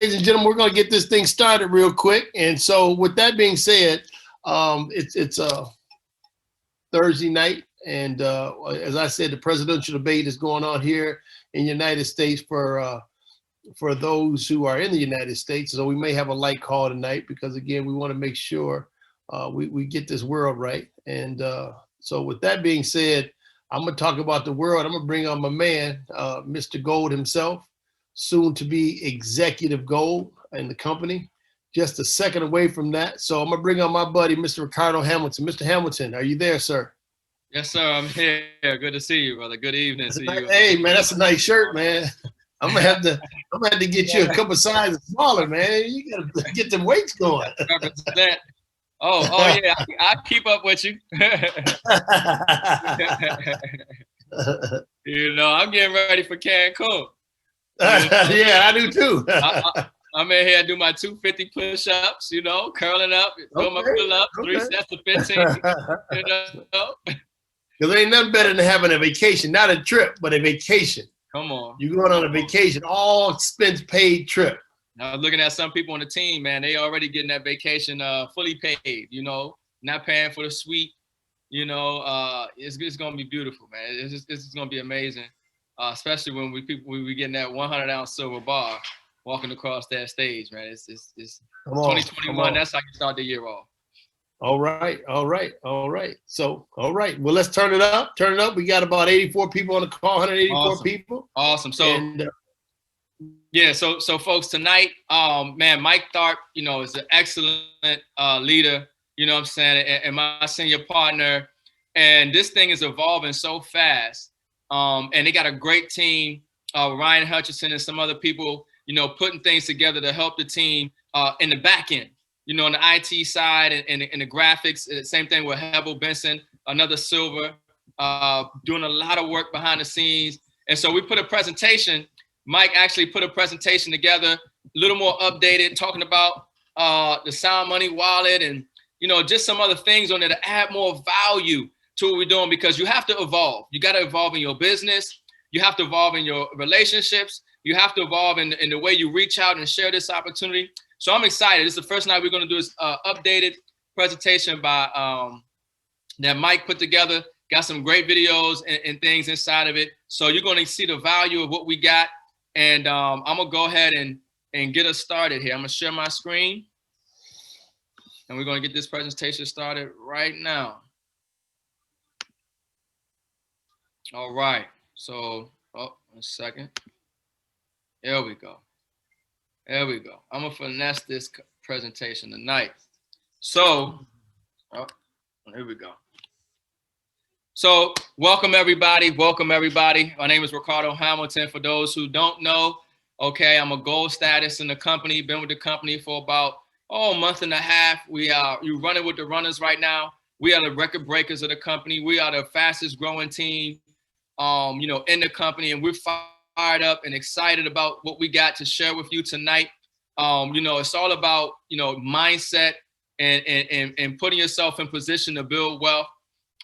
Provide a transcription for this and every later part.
and gentlemen, we're going to get this thing started real quick. And so, with that being said, it's a Thursday night, and as I said, the presidential debate is going on here in the United States for those who are in the United States. So we may have a light call tonight because, again, we want to make sure we get this world right. And so, with that being said, I'm going to talk about the world. I'm going to bring on my man, Mr. Gold himself, soon to be executive gold in the company. Just a second away from that. So I'm going to bring on my buddy, Mr. Ricardo Hamilton. Mr. Hamilton, are you there, sir? Yes, sir. I'm here. Good to see you, brother. Good evening to you. Hey, man, that's a nice shirt, man. I'm gonna have to get you a couple sizes smaller, man. You gotta get them weights going. Oh yeah, I keep up with you. I'm getting ready for Cancun. Yeah, I do too. I'm in here, I do my 250 push-ups, curling up, doing my pull-ups, 3 sets of 15, Because there ain't nothing better than having a vacation, not a trip, but a vacation. Come on. You're going on a vacation, all expense paid trip. I was looking at some people on the team, man, they already getting that vacation fully paid, not paying for the suite, it's going to be beautiful, man. It's going to be amazing, especially when we getting that 100-ounce silver bar walking across that stage, man. It's 2021, that's how you start the year off. All right. So, all right. Well, let's turn it up. We got about 84 people on the call, 184 people. Awesome. So, so folks, tonight, man, Mike Tharp, is an excellent leader, what I'm saying, and my senior partner. And this thing is evolving so fast. And they got a great team, Ryan Hutchinson and some other people, putting things together to help the team in the back end. On the IT side and the graphics, same thing with Hevel Benson, another silver, doing a lot of work behind the scenes. And so we put a presentation. Mike actually put a presentation together, a little more updated, talking about the Sound Money wallet and, just some other things on there to add more value to what we're doing, because you have to evolve. You got to evolve in your business. You have to evolve in your relationships. You have to evolve in the way you reach out and share this opportunity. So I'm excited. This is the first night we're going to do this updated presentation by that Mike put together. Got some great videos and things inside of it. So you're going to see the value of what we got. And I'm going to go ahead and get us started here. I'm going to share my screen. And we're going to get this presentation started right now. All right. So, 1 second. There we go. I'm going to finesse this presentation tonight. So, here we go. So, welcome everybody. My name is Ricardo Hamilton. For those who don't know, okay, I'm a gold status in the company. Been with the company for about, a month and a half. You're running with the runners right now. We are the record breakers of the company. We are the fastest growing team, in the company. And we're fired up and excited about what we got to share with you tonight. It's all about, mindset and putting yourself in position to build wealth.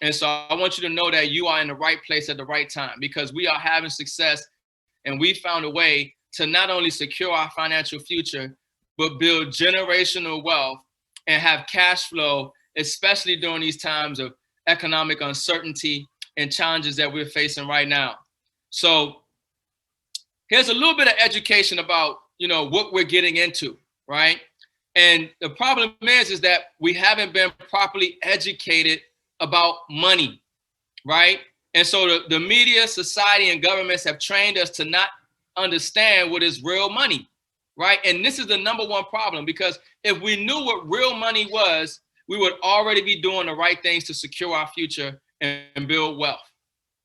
And so I want you to know that you are in the right place at the right time, because we are having success and we found a way to not only secure our financial future, but build generational wealth and have cash flow, especially during these times of economic uncertainty and challenges that we're facing right now. So here's a little bit of education about, what we're getting into, right? And the problem is that we haven't been properly educated about money, right? And so the media, society, and governments have trained us to not understand what is real money, right? And this is the number one problem, because if we knew what real money was, we would already be doing the right things to secure our future and build wealth,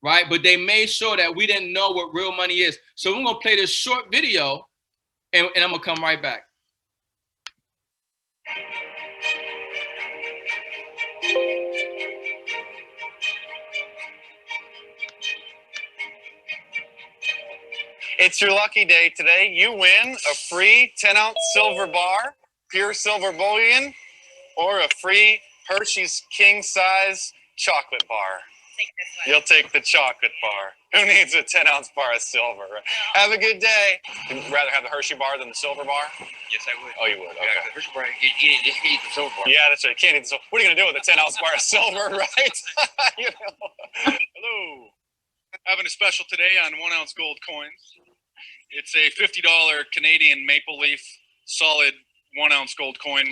right? But they made sure that we didn't know what real money is. So we're going to play this short video, and I'm going to come right back. It's your lucky day today. You win a free 10-ounce silver bar, pure silver bullion, or a free Hershey's king-size chocolate bar. take this one. You'll take the chocolate bar. Who needs a 10-ounce bar of silver? Have a good day. Would you rather have the Hershey bar than the silver bar? Yes, I would. Oh, you would? Okay. Yeah, the Hershey bar, you eat the silver bar. Yeah, that's right. Can't eat the silver. What are you going to do with a 10-ounce bar of silver, right? You know. Hello. Having a special today on 1-ounce gold coins. It's a $50 Canadian maple leaf solid 1-ounce gold coin.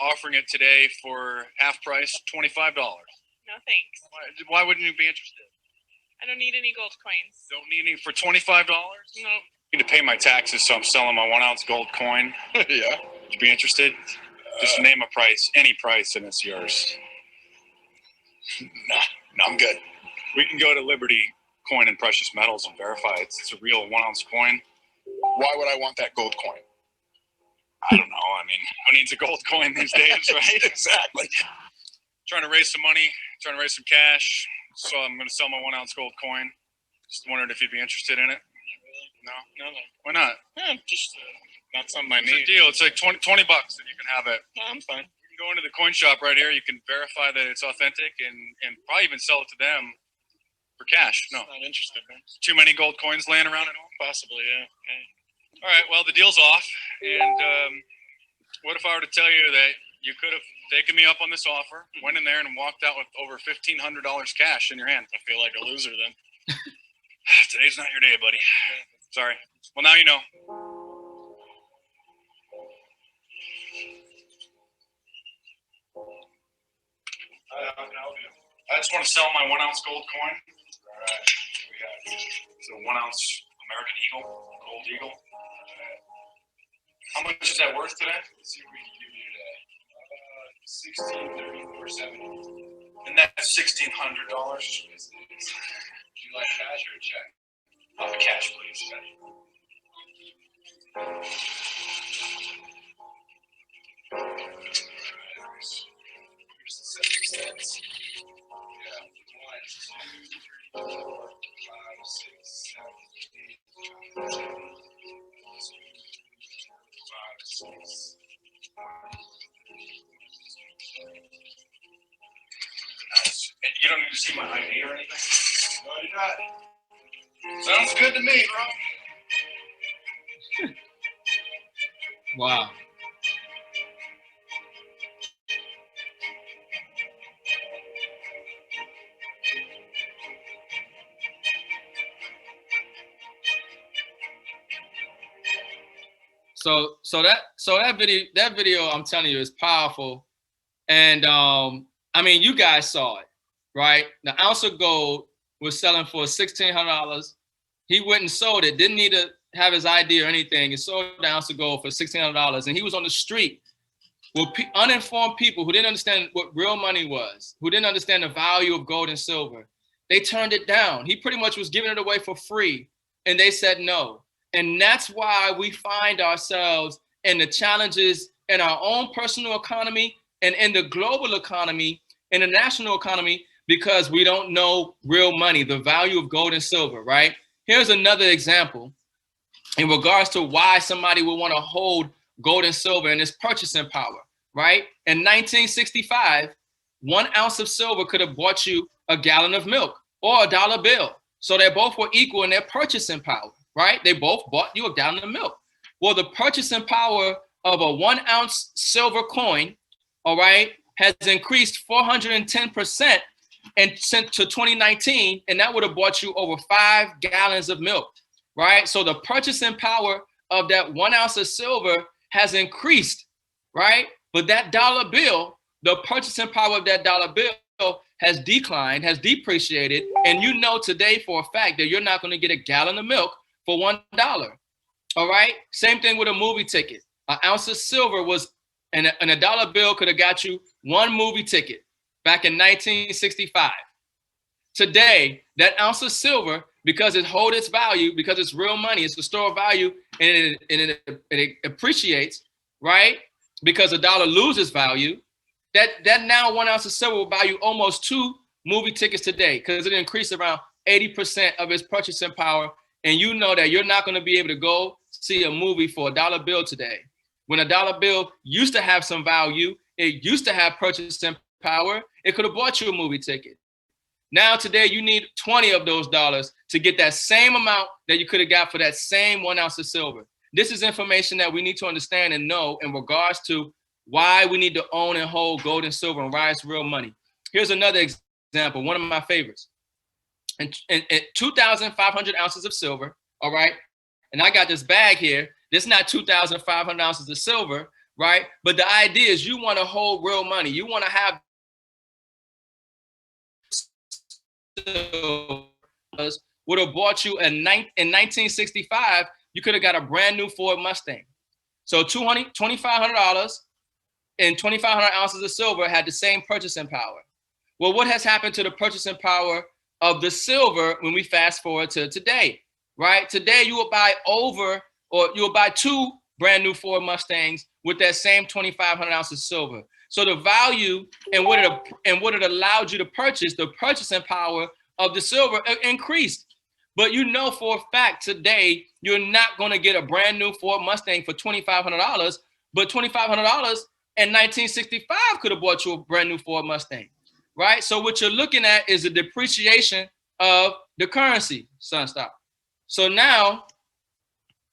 Offering it today for half price, $25. No thanks. Why wouldn't you be interested? I don't need any gold coins. Don't need any for $25? No. I need to pay my taxes, so I'm selling my 1-ounce gold coin. Yeah. Would you be interested? Just name a price, any price, and it's yours. No, I'm good. We can go to Liberty Coin and Precious Metals and verify it's a real 1-ounce coin. Why would I want that gold coin? I don't know. I mean, who needs a gold coin these days, right? Exactly. Trying to raise some money, trying to raise some cash. So I'm going to sell my 1-ounce gold coin. Just wondered if you'd be interested in it. No. Why not? Yeah, just not something I It's a need. deal. It's like $20 and you can have it. No, I'm fine. You can go into the coin shop right here. You can verify that it's authentic and probably even sell it to them for cash. No. Not interested, man. Too many gold coins laying around at home? Possibly, yeah. Okay. All right, well, the deal's off. And what if I were to tell you that you could have taken me up on this offer, went in there and walked out with over $1,500 cash in your hand? I feel like a loser then. Today's not your day, buddy. Sorry. Well, now you know. I just want to sell my 1-ounce gold coin. All right. It's a 1-ounce American Eagle, gold eagle. How much is that worth today? Let's see what we can give you today. $1,634.70. And that's $1,600. Do you like cash or a check? Cash, please. Here's the 70 cents. Yeah. 1, 2, 3, 4, 5, 6, 7, 8, 9, 10. 5, 6. Nice. And you don't need to see my ID or anything? No, you're not. Sounds good to me, bro. Wow. So that video I'm telling you is powerful. And I mean, you guys saw it, right? The ounce of gold was selling for $1,600. He went and sold it, didn't need to have his ID or anything. He sold the ounce of gold for $1,600. And he was on the street with uninformed people who didn't understand what real money was, who didn't understand the value of gold and silver. They turned it down. He pretty much was giving it away for free. And they said no. And that's why we find ourselves in the challenges in our own personal economy and in the global economy, in the national economy, because we don't know real money, the value of gold and silver, right? Here's another example in regards to why somebody would want to hold gold and silver and its purchasing power, right? In 1965, 1 ounce of silver could have bought you a gallon of milk or a dollar bill. So they both were equal in their purchasing power, right? They both bought you a gallon of milk. Well, the purchasing power of a 1 ounce silver coin, all right, has increased 410% and sent to 2019, and that would have bought you over 5 gallons of milk, right? So the purchasing power of that 1 ounce of silver has increased, right? But that dollar bill, the purchasing power of that dollar bill has declined, has depreciated, and you know today for a fact that you're not going to get a gallon of milk for $1. All right. Same thing with a movie ticket. An ounce of silver was, and a dollar bill could have got you 1 movie ticket back in 1965. Today, that ounce of silver, because it holds its value, because it's real money, it's the store of value, and it appreciates, right? Because a dollar loses value. That now 1 ounce of silver will buy you almost 2 movie tickets today, because it increased around 80% of its purchasing power. And you know that you're not going to be able to go see a movie for a dollar bill today. When a dollar bill used to have some value, it used to have purchasing power, it could have bought you a movie ticket. Now today you need 20 of those dollars to get that same amount that you could have got for that same 1 ounce of silver. This is information that we need to understand and know in regards to why we need to own and hold gold and silver and why it's real money. Here's another example, one of my favorites. And 2,500 ounces of silver, all right? And I got this bag here. This is not 2,500 ounces of silver, right? But the idea is you want to hold real money. You want to have would have bought you in 1965, you could have got a brand new Ford Mustang. So $2,500 and 2,500 ounces of silver had the same purchasing power. Well, what has happened to the purchasing power of the silver when we fast forward to today, right? Today you will buy you will buy 2 brand new Ford Mustangs with that same 2,500 ounces of silver. So the value and what it allowed you to purchase, the purchasing power of the silver increased. But you know for a fact today, you're not going to get a brand new Ford Mustang for $2,500, but $2,500 in 1965 could have bought you a brand new Ford Mustang, right? So what you're looking at is the depreciation of the currency, Sunstop. So now,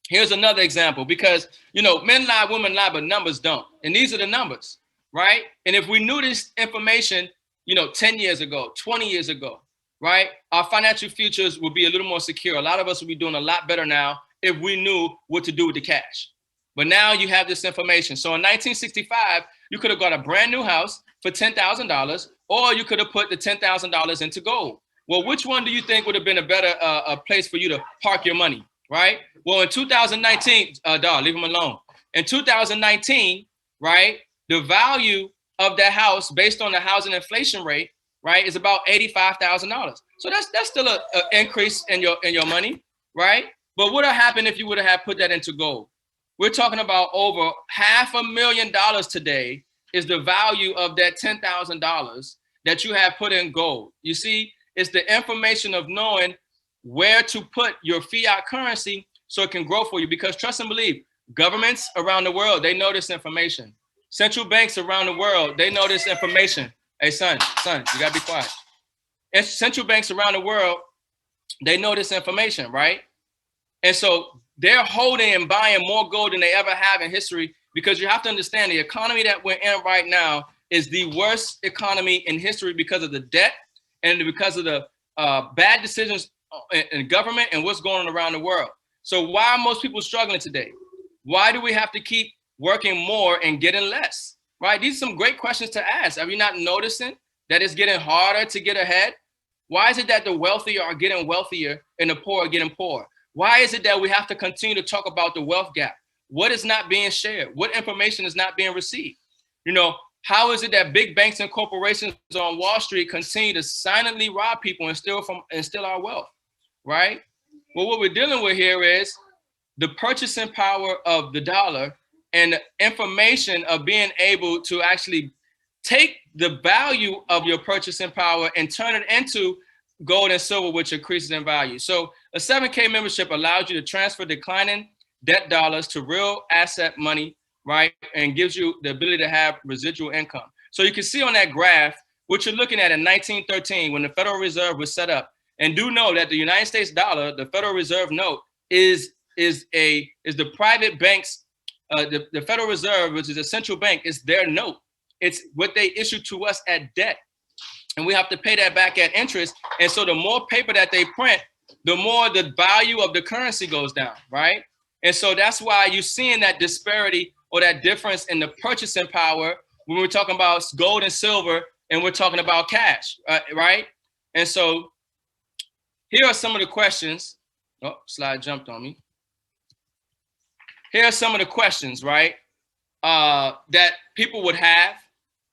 here's another example, because, you know, men lie, women lie, but numbers don't. And these are the numbers, right? And if we knew this information, you know, 10 years ago, 20 years ago, right, our financial futures would be a little more secure. A lot of us would be doing a lot better now if we knew what to do with the cash. But now you have this information. So in 1965, you could have got a brand new house for $10,000, or you could have put the $10,000 into gold. Well, which one do you think would have been a better place for you to park your money, right? Well, in 2019, leave them alone. In 2019, right, the value of that house based on the housing inflation rate, right, is about $85,000. So that's still an increase in your money, right? But what would have happened if you would have put that into gold? We're talking about over $500,000 today is the value of that $10,000 that you have put in gold. You see, it's the information of knowing where to put your fiat currency so it can grow for you. Because trust and believe, governments around the world, they know this information. Central banks around the world, they know this information. Hey, son, you gotta be quiet. And central banks around the world, they know this information, right? And so they're holding and buying more gold than they ever have in history, because you have to understand the economy that we're in right now is the worst economy in history because of the debt and because of the bad decisions in government and what's going on around the world. So why are most people struggling today? Why do we have to keep working more and getting less, right? These are some great questions to ask. Are you not noticing that it's getting harder to get ahead? Why is it that the wealthy are getting wealthier and the poor are getting poorer? Why is it that we have to continue to talk about the wealth gap? What is not being shared? What information is not being received? You know, how is it that big banks and corporations on Wall Street continue to silently rob people and steal our wealth, right? Well, what we're dealing with here is the purchasing power of the dollar and the information of being able to actually take the value of your purchasing power and turn it into gold and silver, which increases in value. So a 7K membership allows you to transfer declining debt dollars to real asset money, right? And gives you the ability to have residual income. So you can see on that graph, what you're looking at in 1913, when the Federal Reserve was set up. And do know that the United States dollar, the Federal Reserve note, is the private banks, the Federal Reserve, which is a central bank, is their note. It's what they issue to us at debt. And we have to pay that back at interest. And so the more paper that they print, the more the value of the currency goes down, right? And so that's why you're seeing that disparity or that difference in the purchasing power when we're talking about gold and silver and we're talking about cash, right? And so here are some of the questions. Oh, slide jumped on me. Here are some of the questions, right, that people would have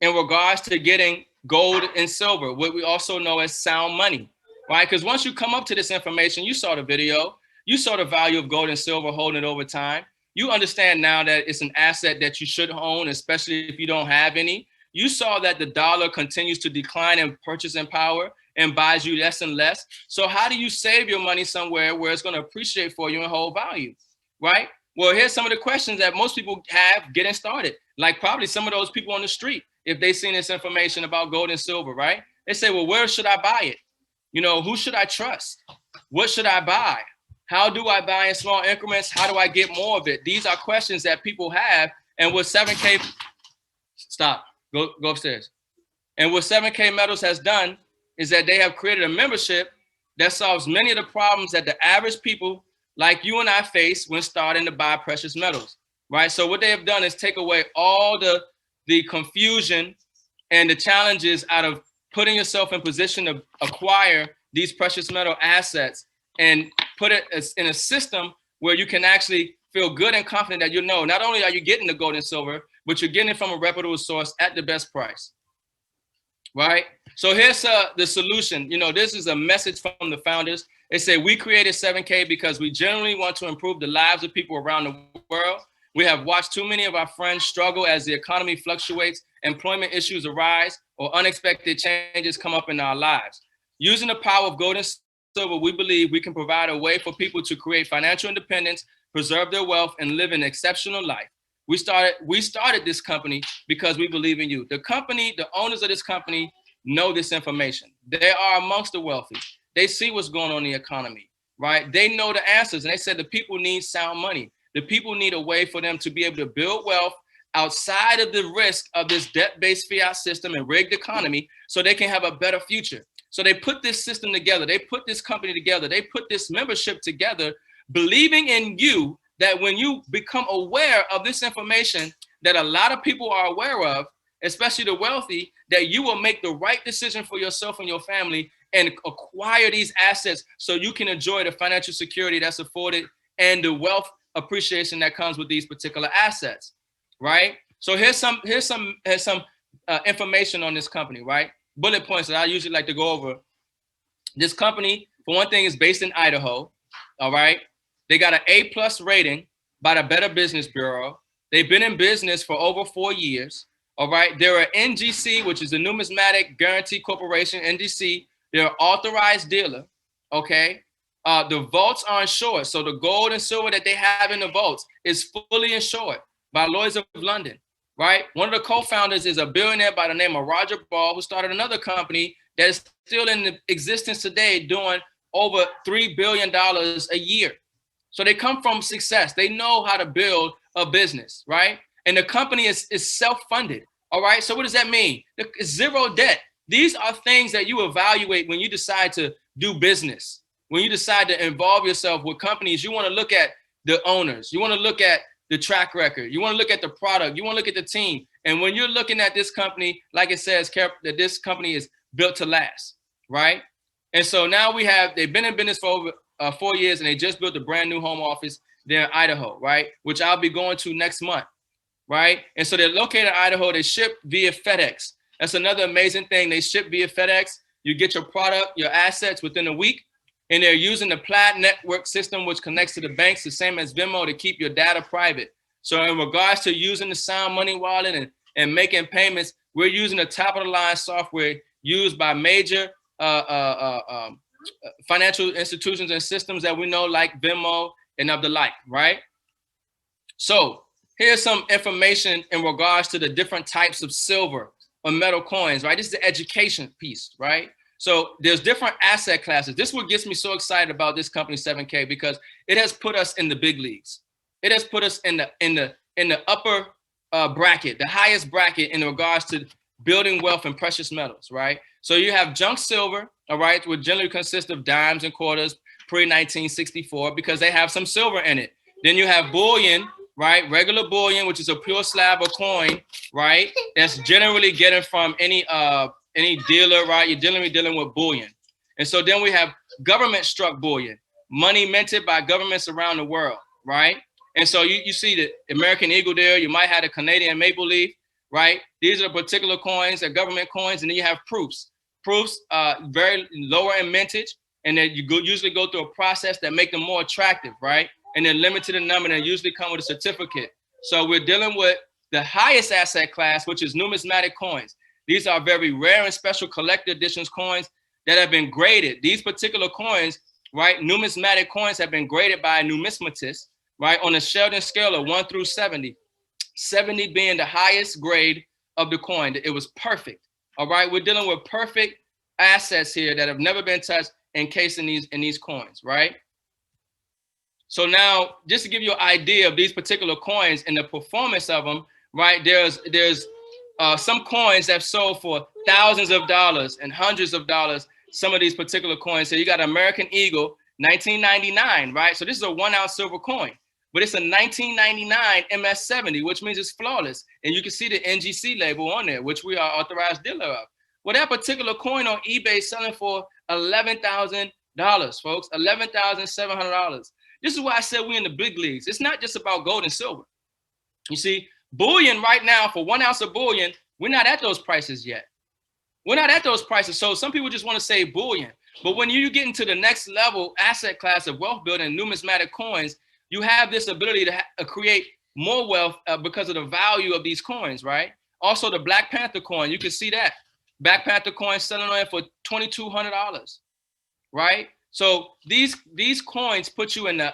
in regards to getting gold and silver, what we also know as sound money, right? Because once you come up to this information, you saw the video, you saw the value of gold and silver holding it over time. You understand now that it's an asset that you should own, especially if you don't have any. You saw that the dollar continues to decline in purchasing power and buys you less and less. So how do you save your money somewhere where it's going to appreciate for you and hold value, right? Well, here's some of the questions that most people have getting started, like probably some of those people on the street, if they seen this information about gold and silver, right? They say, well, where should I buy it? You know, who should I trust? What should I buy? How do I buy in small increments? How do I get more of it? These are questions that people have. And what 7K, stop, go upstairs. And what 7K Metals has done is that they have created a membership that solves many of the problems that the average people like you and I face when starting to buy precious metals, right? So what they have done is take away all the confusion and the challenges out of putting yourself in position to acquire these precious metal assets and put it in a system where you can actually feel good and confident that you know, not only are you getting the gold and silver, but you're getting it from a reputable source at the best price, right? So here's the solution. You know, this is a message from the founders. They say, we created 7K because we genuinely want to improve the lives of people around the world. We have watched too many of our friends struggle as the economy fluctuates, employment issues arise, or unexpected changes come up in our lives. Using the power of gold and silver, we believe we can provide a way for people to create financial independence, preserve their wealth, and live an exceptional life. We started this company because we believe in you. The company, the owners of this company know this information. They are amongst the wealthy. They see what's going on in the economy, right? They know the answers. And they said the people need sound money. The people need a way for them to be able to build wealth outside of the risk of this debt-based fiat system and rigged economy so they can have a better future. So they put this system together. They put this company together. They put this membership together, believing in you that when you become aware of this information that a lot of people are aware of, especially the wealthy, that you will make the right decision for yourself and your family and acquire these assets so you can enjoy the financial security that's afforded and the wealth appreciation that comes with these particular assets, right? So here's some information on this company, right? Bullet points that I usually like to go over. This company, for one thing, is based in Idaho, all right? They got an A+ rating by the Better Business Bureau. They've been in business for over 4 years, all right? They're an NGC, which is the Numismatic Guarantee Corporation, NGC. They're an authorized dealer, okay? The vaults are insured. So the gold and silver that they have in the vaults is fully insured by Lloyd's of London, right? One of the co-founders is a billionaire by the name of Roger Ball, who started another company that is still in existence today doing over $3 billion a year. So they come from success. They know how to build a business, right? And the company is self-funded, all right? So what does that mean? It's zero debt. These are things that you evaluate when you decide to do business. When you decide to involve yourself with companies, you want to look at the owners. You want to look at the track record. You want to look at the product. You want to look at the team. And when you're looking at this company, like it says, that this company is built to last, right? And so now they've been in business for over 4 years, and they just built a brand new home office there in Idaho, right? Which I'll be going to next month, right? And so they're located in Idaho. They ship via FedEx. That's another amazing thing. They ship via FedEx. You get your product, your assets within a week. And they're using the Plaid network system, which connects to the banks, the same as Venmo, to keep your data private. So in regards to using the Sound Money wallet and making payments, we're using the top of the line software used by major financial institutions and systems that we know, like Venmo and of the like, right? So here's some information in regards to the different types of silver or metal coins, right? This is the education piece, right? So there's different asset classes. This is what gets me so excited about this company 7K, because it has put us in the big leagues. It has put us in the upper bracket, the highest bracket in regards to building wealth in precious metals, right? So you have junk silver, all right, which generally consists of dimes and quarters pre-1964 because they have some silver in it. Then you have bullion, right? Regular bullion, which is a pure slab or coin, right? That's generally getting from any dealer, right? You're dealing with bullion. And so then we have government struck bullion, money minted by governments around the world, right? And so you see the American Eagle there, you might have the Canadian maple leaf, right? These are particular coins, they're government coins, and then you have proofs. Proofs very lower in mintage, and then you usually go through a process that make them more attractive, right? And they're limited in number, and they usually come with a certificate. So we're dealing with the highest asset class, which is numismatic coins. These are very rare and special collector editions coins that have been graded. These particular coins, right, numismatic coins have been graded by a numismatist, right, on a Sheldon scale of 1 through 70, 70 being the highest grade of the coin. It was perfect, all right? We're dealing with perfect assets here that have never been touched encased in these coins, right? So now, just to give you an idea of these particular coins and the performance of them, right? There's some coins that have sold for thousands of dollars and hundreds of dollars. Some of these particular coins. So you got American Eagle, 1999, right? So this is a 1 ounce silver coin, but it's a 1999 MS70, which means it's flawless. And you can see the NGC label on there, which we are authorized dealer of. Well, that particular coin on eBay is selling for $11,000, folks, $11,700. This is why I said we're in the big leagues. It's not just about gold and silver. You see, bullion right now, for 1 ounce of bullion, we're not at those prices yet. We're not at those prices. So some people just want to say bullion. But when you get into the next level asset class of wealth building, numismatic coins, you have this ability to create more wealth because of the value of these coins, right? Also, the Black Panther coin, you can see that. Black Panther coin selling on it for $2,200, right? So these coins put you in a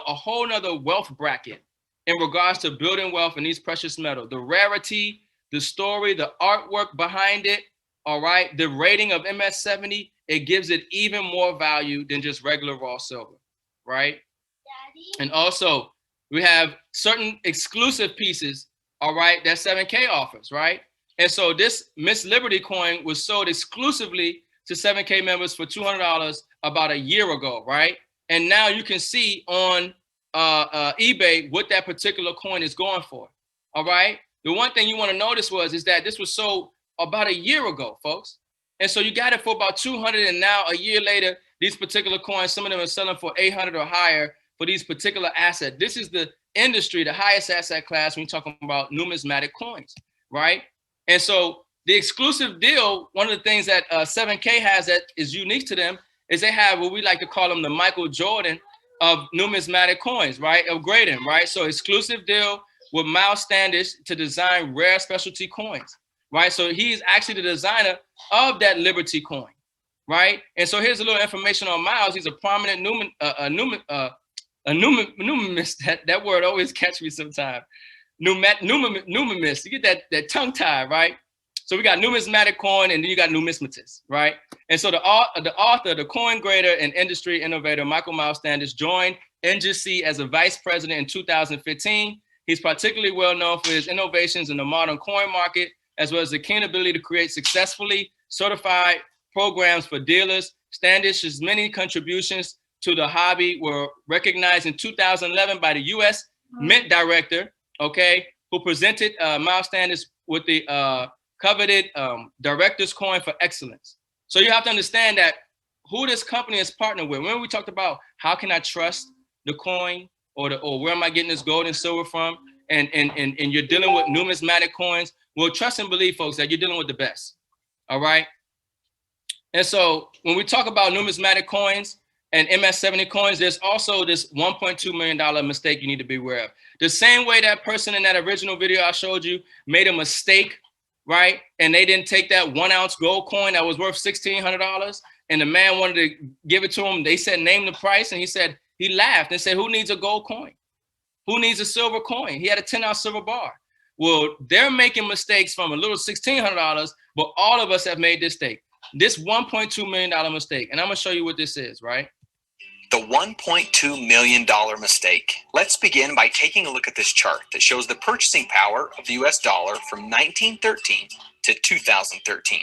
whole nother wealth bracket in regards to building wealth in these precious metals. The rarity, the story, the artwork behind it, all right? The rating of MS70, it gives it even more value than just regular raw silver, right? Daddy? And also, we have certain exclusive pieces, all right, that 7K offers, right? And so this Miss Liberty coin was sold exclusively to 7K members for $200 about a year ago, right? And now you can see on eBay what that particular coin is going for, all right? The one thing you want to notice is that this was sold about a year ago, folks. And so you got it for about 200, and now a year later, these particular coins, some of them are selling for 800 or higher for these particular assets. This is the industry, the highest asset class when you're talking about numismatic coins, right? And so the exclusive deal, one of the things that 7K has that is unique to them is they have what we like to call them the Michael Jordan of numismatic coins, right? Of grading, right? So exclusive deal with Miles Standish to design rare specialty coins, right? So he's actually the designer of that Liberty coin, right? And so here's a little information on Miles. He's a prominent numismatist. That word always catch me sometimes. Numismatist. You get that tongue tie, right? So we got numismatic coin, and then you got numismatist, right? And so the author, the coin grader and industry innovator, Michael Miles Standish, joined NGC as a vice president in 2015. He's particularly well known for his innovations in the modern coin market, as well as the keen ability to create successfully certified programs for dealers. Standish's many contributions to the hobby were recognized in 2011 by the U.S. Mint Director, okay, who presented Miles Standish with the coveted Director's Coin for Excellence. So you have to understand that who this company is partnered with. When we talked about how can I trust the coin or where am I getting this gold and silver from, and you're dealing with numismatic coins, well, trust and believe, folks, that you're dealing with the best, all right? And so when we talk about numismatic coins and MS70 coins, there's also this $1.2 million mistake you need to be aware of. The same way that person in that original video I showed you made a mistake, right? And they didn't take that 1 ounce gold coin that was worth $1,600, and the man wanted to give it to him. They said, name the price. And he laughed and said, who needs a gold coin? Who needs a silver coin? He had a 10 ounce silver bar. Well, they're making mistakes from a little $1,600, but all of us have made this mistake. This $1.2 million mistake. And I'm gonna show you what this is, right? The $1.2 million mistake. Let's begin by taking a look at this chart that shows the purchasing power of the US dollar from 1913 to 2013.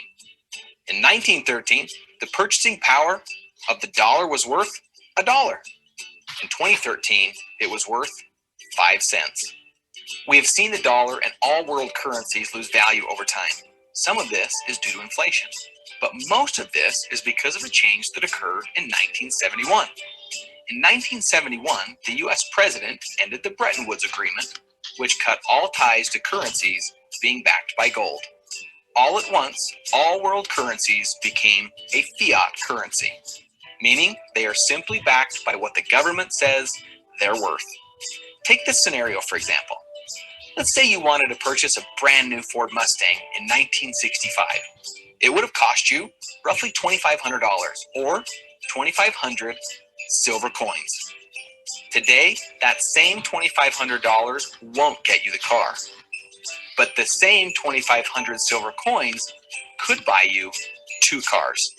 In 1913, the purchasing power of the dollar was worth $1. In 2013, it was worth 5 cents. We have seen the dollar and all world currencies lose value over time. Some of this is due to inflation, but most of this is because of a change that occurred in 1971. In 1971, the US president ended the Bretton Woods Agreement, which cut all ties to currencies being backed by gold. All at once, all world currencies became a fiat currency, meaning they are simply backed by what the government says they're worth. Take this scenario, for example. Let's say you wanted to purchase a brand new Ford Mustang in 1965. It would have cost you roughly $2,500 or 2,500 silver coins. Today, that same $2,500 won't get you the car, but the same 2,500 silver coins could buy you 2 cars.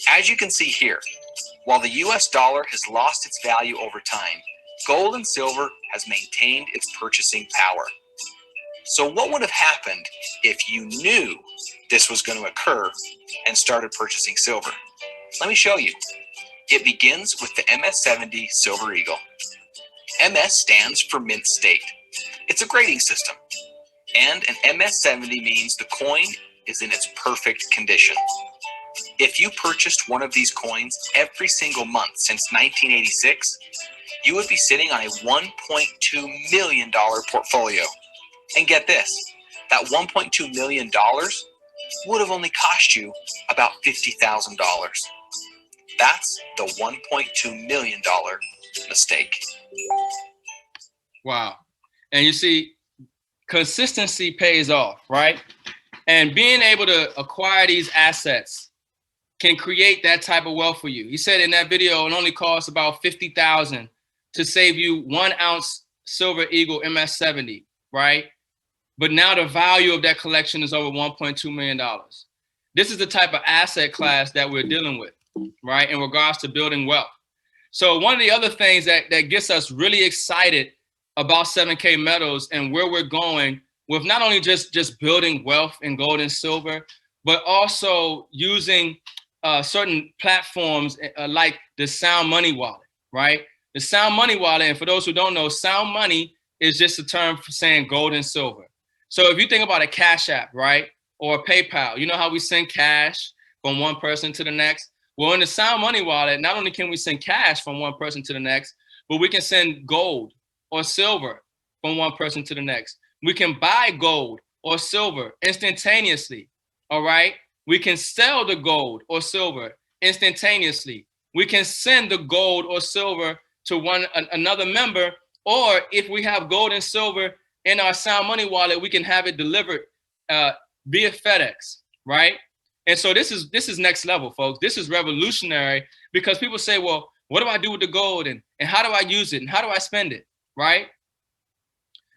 As you can see here, while the US dollar has lost its value over time, gold and silver has maintained its purchasing power. So what would have happened if you knew this was going to occur and started purchasing silver? Let me show you. It begins with the MS-70 Silver Eagle. MS stands for Mint State. It's a grading system. And an MS-70 means the coin is in its perfect condition. If you purchased one of these coins every single month since 1986, you would be sitting on a $1.2 million portfolio. And get this, that $1.2 million would have only cost you about $50,000. That's the $1.2 million mistake. Wow. And you see, consistency pays off, right? And being able to acquire these assets can create that type of wealth for you. He said in that video, it only costs about $50,000 to save you 1 ounce Silver Eagle MS-70, right? But now the value of that collection is over $1.2 million. This is the type of asset class that we're dealing with, right? In regards to building wealth. So one of the other things that gets us really excited about 7K Metals and where we're going with not only just building wealth in gold and silver, but also using certain platforms like the Sound Money Wallet, right? The Sound Money Wallet, and for those who don't know, Sound Money is just a term for saying gold and silver. So if you think about a Cash App, right, or a PayPal, you know how we send cash from one person to the next? Well, in the Sound Money Wallet, not only can we send cash from one person to the next, but we can send gold or silver from one person to the next. We can buy gold or silver instantaneously, all right? We can sell the gold or silver instantaneously. We can send the gold or silver to another member, or if we have gold and silver in our Sound Money Wallet, we can have it delivered via FedEx, right? And so this is next level, folks. This is revolutionary because people say, well, what do I do with the gold and how do I use it and how do I spend it, right?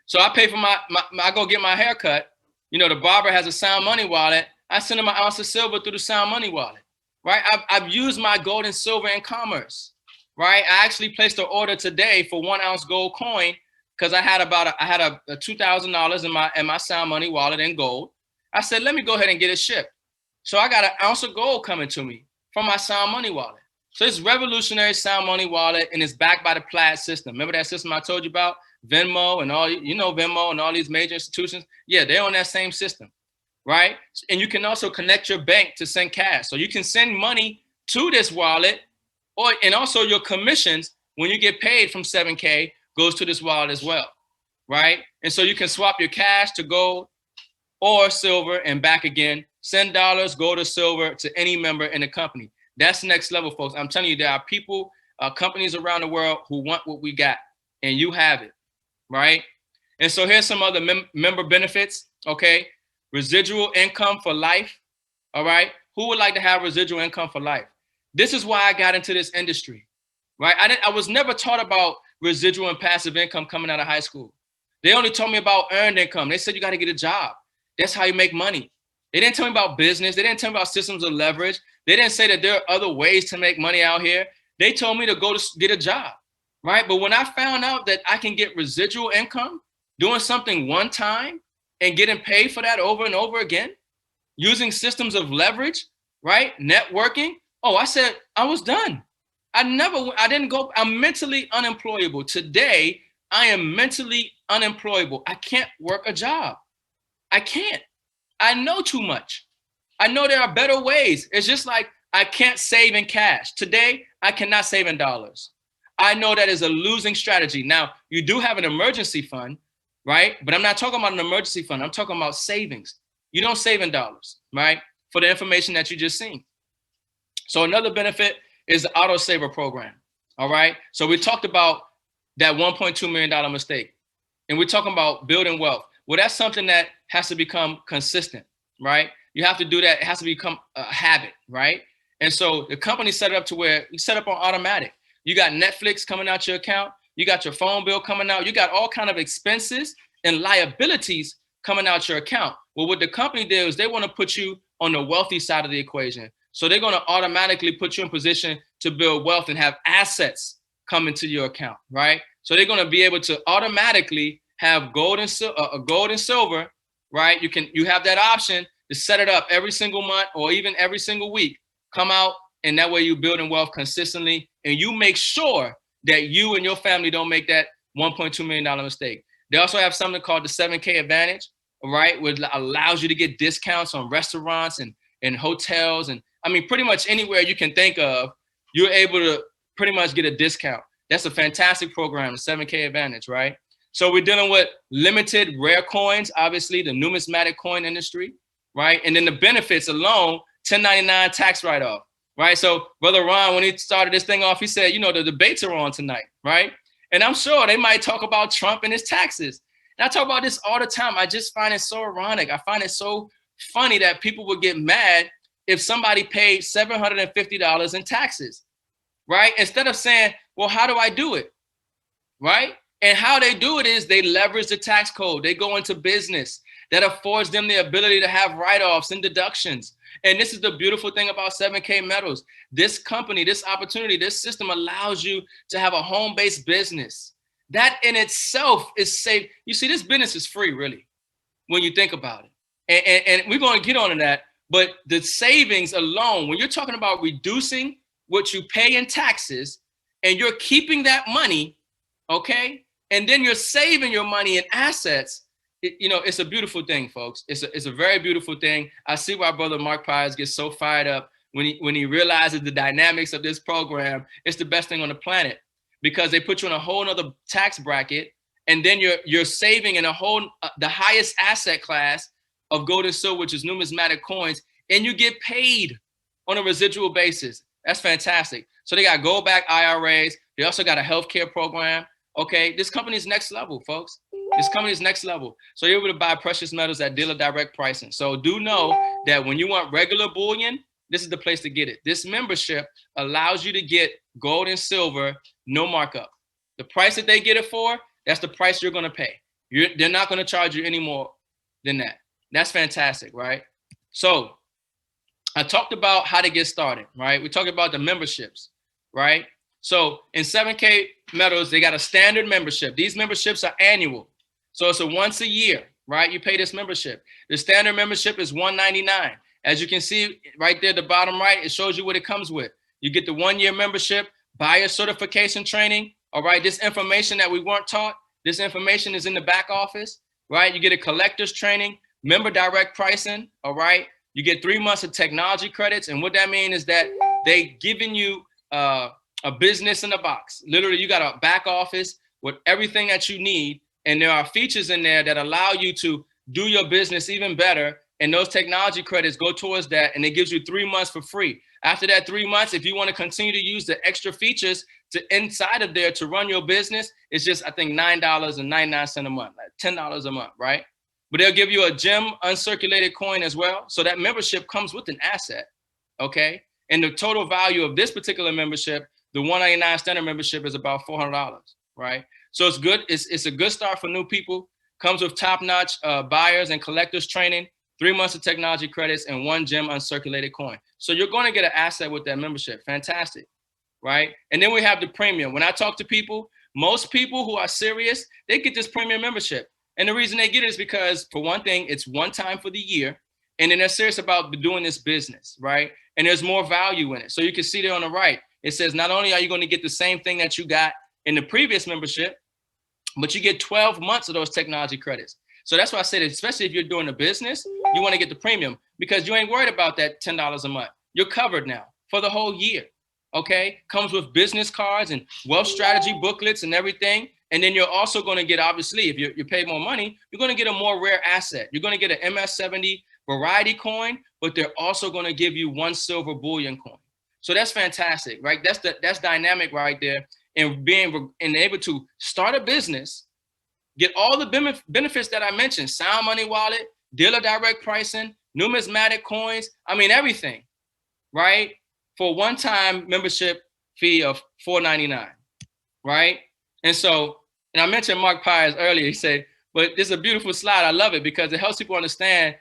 So I pay for I go get my hair cut. You know, the barber has a Sound Money Wallet. I send him an ounce of silver through the Sound Money Wallet, right? I've used my gold and silver in commerce, right? I actually placed an order today for 1 ounce gold coin because I had a $2,000 in my Sound Money Wallet in gold. I said, let me go ahead and get it shipped. So I got an ounce of gold coming to me from my Sound Money Wallet. So it's revolutionary Sound Money Wallet, and it's backed by the Plaid system. Remember that system I told you about? Venmo and all, you know, Venmo and all these major institutions. Yeah, they're on that same system, right? And you can also connect your bank to send cash. So you can send money to this wallet, and also your commissions when you get paid from 7K goes to this wallet as well, right? And so you can swap your cash to gold or silver and back again. Send dollars, gold or silver to any member in the company. That's next level, folks. I'm telling you, there are people, companies around the world who want what we got, and you have it, right? And so here's some other member benefits, okay? Residual income for life, all right? Who would like to have residual income for life? This is why I got into this industry, right? I was never taught about residual and passive income coming out of high school. They only told me about earned income. They said you got to get a job. That's how you make money. They didn't tell me about business. They didn't tell me about systems of leverage. They didn't say that there are other ways to make money out here. They told me to go to get a job, right? But when I found out that I can get residual income doing something one time and getting paid for that over and over again, using systems of leverage, right? Networking. Oh, I said, I was done. I'm mentally unemployable. Today, I am mentally unemployable. I can't work a job. I can't. I know too much. I know there are better ways. It's just like I can't save in cash. Today, I cannot save in dollars. I know that is a losing strategy. Now, you do have an emergency fund, right? But I'm not talking about an emergency fund. I'm talking about savings. You don't save in dollars, right? For the information that you just seen. So another benefit is the auto saver program, all right? So we talked about that $1.2 million mistake, and we're talking about building wealth. Well, that's something that has to become consistent, right? You have to do that. It has to become a habit, right? And so the company set it up to where you set up on automatic. You got Netflix coming out your account. You got your phone bill coming out. You got all kind of expenses and liabilities coming out your account. Well, what the company did is they want to put you on the wealthy side of the equation. So they're going to automatically put you in position to build wealth and have assets come into your account, right? So they're going to be able to automatically have gold and silver, right? You have that option to set it up every single month or even every single week. Come out, and that way you're building wealth consistently, and you make sure that you and your family don't make that $1.2 million mistake. They also have something called the 7K Advantage, right? Which allows you to get discounts on restaurants and hotels. And I mean, pretty much anywhere you can think of, you're able to pretty much get a discount. That's a fantastic program, the 7K Advantage, right? So we're dealing with limited rare coins, obviously the numismatic coin industry, right? And then the benefits alone, 1099 tax write-off, right? So Brother Ron, when he started this thing off, he said, you know, the debates are on tonight, right? And I'm sure they might talk about Trump and his taxes. And I talk about this all the time. I just find it so ironic. I find it so funny that people would get mad if somebody paid $750 in taxes, right? Instead of saying, well, how do I do it, right? And how they do it is they leverage the tax code. They go into business that affords them the ability to have write-offs and deductions. And this is the beautiful thing about 7K Metals. This company, this opportunity, this system allows you to have a home-based business. That in itself is safe. You see, this business is free, really, when you think about it. And we're going to get on to that. But the savings alone, when you're talking about reducing what you pay in taxes and you're keeping that money, okay, and then you're saving your money in assets, it's a beautiful thing, folks. It's a very beautiful thing. I see why Brother Mark Pies gets so fired up when he realizes the dynamics of this program. It's the best thing on the planet because they put you in a whole nother tax bracket, and then you're saving in the highest asset class of gold and silver, which is numismatic coins, and you get paid on a residual basis. That's fantastic. So they got gold back IRAs. They also got a healthcare program. Okay, this company is next level, folks. This company is next level. So you're able to buy precious metals at dealer direct pricing. So do know that when you want regular bullion, this is the place to get it. This membership allows you to get gold and silver, no markup. The price that they get it for, that's the price you're going to pay. They're not going to charge you any more than that. That's fantastic, right? So I talked about how to get started, right? We talked about the memberships, right? So in 7K Metals, they got a standard membership. These memberships are annual. So it's a once a year, right? You pay this membership. The standard membership is $199. As you can see right there at the bottom right, it shows you what it comes with. You get the 1-year membership, buyer certification training. All right, this information that we weren't taught, this information is in the back office, right? You get a collector's training, member direct pricing, all right? You get 3 months of technology credits. And what that means is that they giving you a business in a box. Literally, you got a back office with everything that you need. And there are features in there that allow you to do your business even better. And those technology credits go towards that. And it gives you 3 months for free. After that 3 months, if you want to continue to use the extra features to inside of there to run your business, it's just, I think, $9.99 a month, like $10 a month, right? But they'll give you a gem uncirculated coin as well. So that membership comes with an asset, okay? And the total value of this particular membership, the $199 standard membership, is about $400, right? So it's good. It's a good start for new people. Comes with top-notch buyers and collectors training, 3 months of technology credits, and 1 gem uncirculated coin. So you're going to get an asset with that membership. Fantastic, right? And then we have the premium. When I talk to people, most people who are serious, they get this premium membership. And the reason they get it is because, for one thing, it's one time for the year, and then they're serious about doing this business, right? And there's more value in it. So you can see there on the right, it says not only are you going to get the same thing that you got in the previous membership, but you get 12 months of those technology credits. So that's why I said, especially if you're doing a business, you want to get the premium because you ain't worried about that $10 a month. You're covered now for the whole year, okay? Comes with business cards and wealth strategy booklets and everything. And then you're also going to get, obviously, if you pay more money, you're going to get a more rare asset. You're going to get an MS70 variety coin, but they're also going to give you 1 silver bullion coin. So that's fantastic, right? That's dynamic right there. And being able to start a business, get all the benefits that I mentioned, sound money wallet, dealer direct pricing, numismatic coins, I mean, everything, right? For a one-time membership fee of $4.99, right? And so, and I mentioned Mark Pies earlier, he said, but this is a beautiful slide. I love it because it helps people understand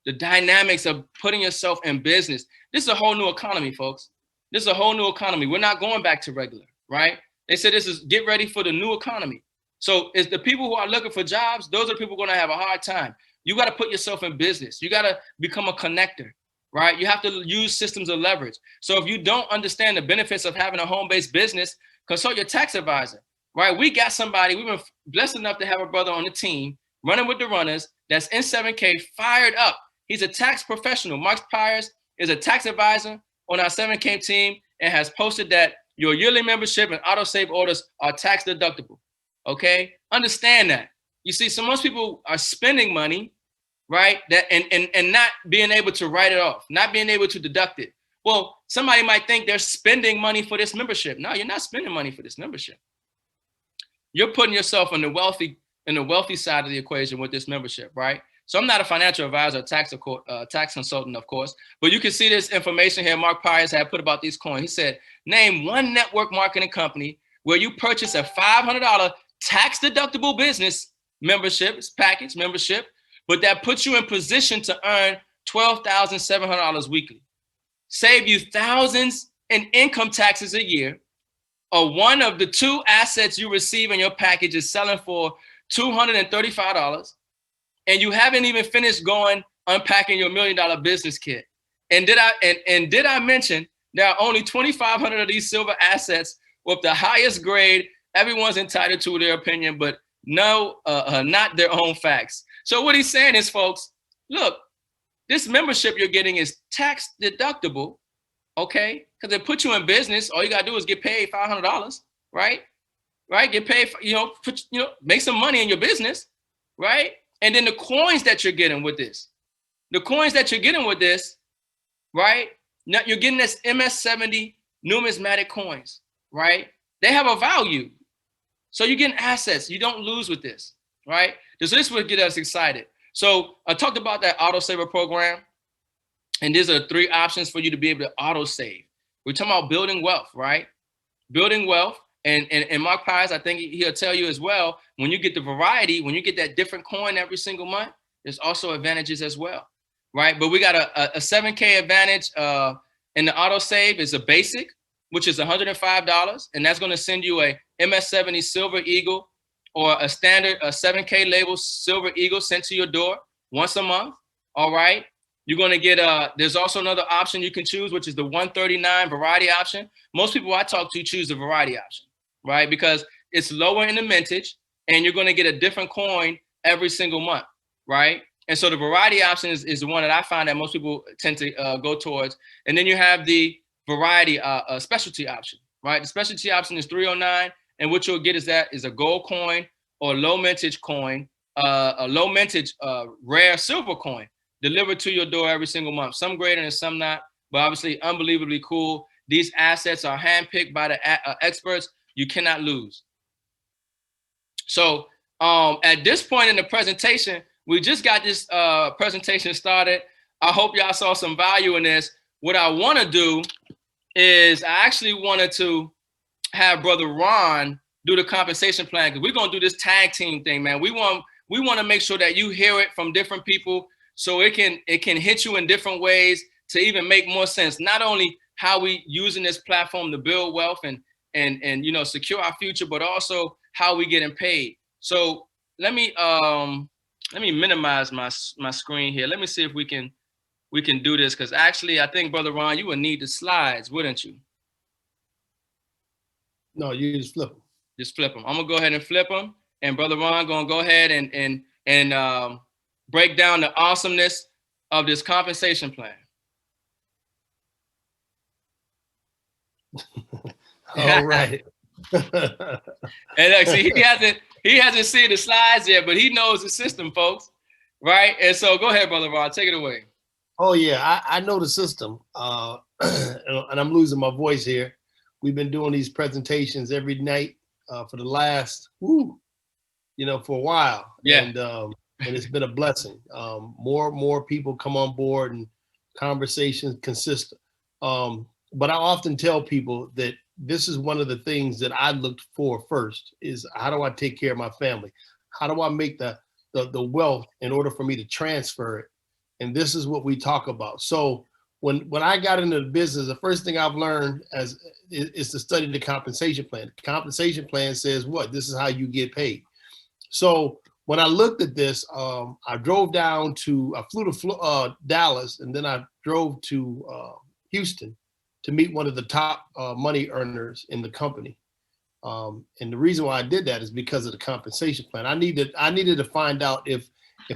the dynamics of putting yourself in business. This is a whole new economy, folks. This is a whole new economy. We're not going back to regular, right? They said this is get ready for the new economy. So it's the people who are looking for jobs, those are people going to have a hard time. You got to put yourself in business. You got to become a connector, right? You have to use systems of leverage. So if you don't understand the benefits of having a home-based business, consult your tax advisor, right? We got somebody, we've been blessed enough to have a brother on the team running with the runners that's in 7K, fired up. He's a tax professional. Mark Pyers is a tax advisor on our 7K team and has posted that your yearly membership and auto save orders are tax deductible. Okay, understand that. You see, so most people are spending money, right? That and not being able to write it off, not being able to deduct it. Well, somebody might think they're spending money for this membership. No, you're not spending money for this membership. You're putting yourself in the wealthy side of the equation with this membership, right? So I'm not a financial advisor, tax consultant, of course, but you can see this information here. Mark Pyers had put about these coins. He said, name one network marketing company where you purchase a $500 tax deductible business membership, package membership, but that puts you in position to earn $12,700 weekly, save you thousands in income taxes a year, or one of the two assets you receive in your package is selling for $235, and you haven't even finished unpacking your $1 million business kit. And did I mention there are only 2,500 of these silver assets with the highest grade? Everyone's entitled to their opinion, but no, not their own facts. So what he's saying is, folks, look, this membership you're getting is tax deductible, okay? Because it puts you in business. All you gotta do is get paid $500, right? Right? Get paid, make some money in your business, right? And then the coins that you're getting with this, right? Now you're getting this MS-70 numismatic coins, right? They have a value. So you're getting assets. You don't lose with this, right? So this would get us excited. So I talked about that auto saver program, and these are 3 options for you to be able to auto save. We're talking about building wealth, right? Building wealth. And Mark Pyers, I think he'll tell you as well, when you get the variety, when you get that different coin every single month, there's also advantages as well, right? But we got a 7K advantage in the auto save is a basic, which is $105. And that's going to send you a MS-70 Silver Eagle or a standard 7K label Silver Eagle sent to your door once a month. All right. You're going to get there's also another option you can choose, which is the 139 variety option. Most people I talk to choose the variety option, right? Because it's lower in the mintage and you're going to get a different coin every single month, right? And so the variety option is the one that I find that most people tend to go towards. And then you have the variety specialty option, right? The specialty option is 309. And what you'll get is a gold coin or low mintage coin, a low mintage rare silver coin delivered to your door every single month. Some greater and some not, but obviously unbelievably cool. These assets are handpicked by the experts. You cannot lose. So at this point in the presentation, we just got this presentation started. I hope y'all saw some value in this. What I want to do is I actually wanted to have Brother Ron do the compensation plan, because we're going to do this tag team thing, man. We want to make sure that you hear it from different people so it can hit you in different ways to even make more sense. Not only how we using this platform to build wealth and secure our future, but also how we getting paid. So let me minimize my screen here. Let me see if we can do this, because actually I think, Brother Ron, you would need the slides, wouldn't you? No, you just flip them. Just flip them. I'm gonna go ahead and flip them, and Brother Ron gonna go ahead and break down the awesomeness of this compensation plan. All right. And look, see, he hasn't seen the slides yet, but he knows the system, folks. Right? And so go ahead, Brother Ron, take it away. Oh yeah, I know the system. And I'm losing my voice here. We've been doing these presentations every night for the last, for a while. Yeah. And it's been a blessing. More people come on board and conversations consist. But I often tell people that this is one of the things that I looked for first is, how do I take care of my family? How do I make the wealth in order for me to transfer it and this is what we talk about. So when I got into the business, the first thing I've learned is to study the compensation plan. The compensation plan says what? This is how you get paid. So when I looked at this, I flew to Dallas, and then I drove to Houston to meet one of the top money earners in the company. And the reason why I did that is because of the compensation plan. I needed to find out if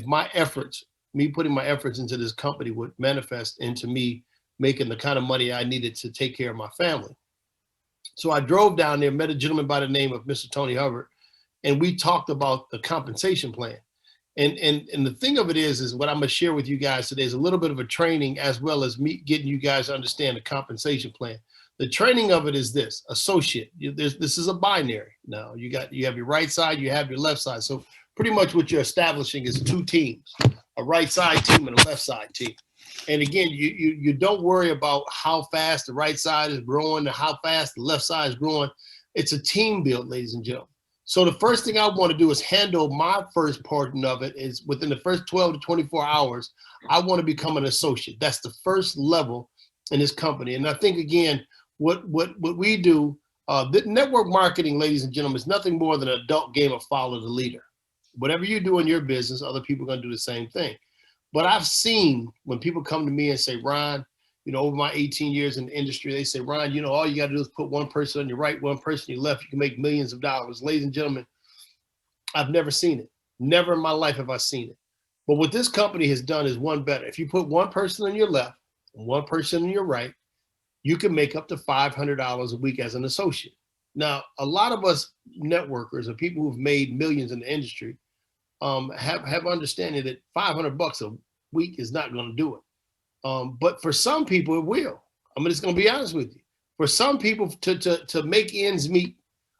my efforts, me putting my efforts into this company, would manifest into me making the kind of money I needed to take care of my family. So I drove down there, met a gentleman by the name of Mr. Tony Hubbard, and we talked about the compensation plan. And the thing of it is what I'm gonna share with you guys today is a little bit of a training, as well as me getting you guys to understand the compensation plan. The training of it is this: associate. This is a binary. Now you have your right side, you have your left side. So pretty much what you're establishing is two teams: a right side team and a left side team. And again, you don't worry about how fast the right side is growing or how fast the left side is growing. It's a team build, ladies and gentlemen. So the first thing I want to do is handle my first portion of it. Is within the first 12 to 24 hours, I want to become an associate. That's the first level in this company. And I think, again, what we do, the network marketing, ladies and gentlemen, is nothing more than an adult game of follow the leader. Whatever you do in your business, other people are going to do the same thing. But I've seen when people come to me and say, Ron, over my 18 years in the industry, they say, Ron, all you got to do is put one person on your right, one person on your left. You can make millions of dollars. Ladies and gentlemen, I've never seen it. Never in my life have I seen it. But what this company has done is one better. If you put one person on your left and one person on your right, you can make up to $500 a week as an associate. Now, a lot of us networkers or people who've made millions in the industry have understanding that $500 a week is not going to do it. But for some people, it will. I'm just going to be honest with you. For some people to make ends meet,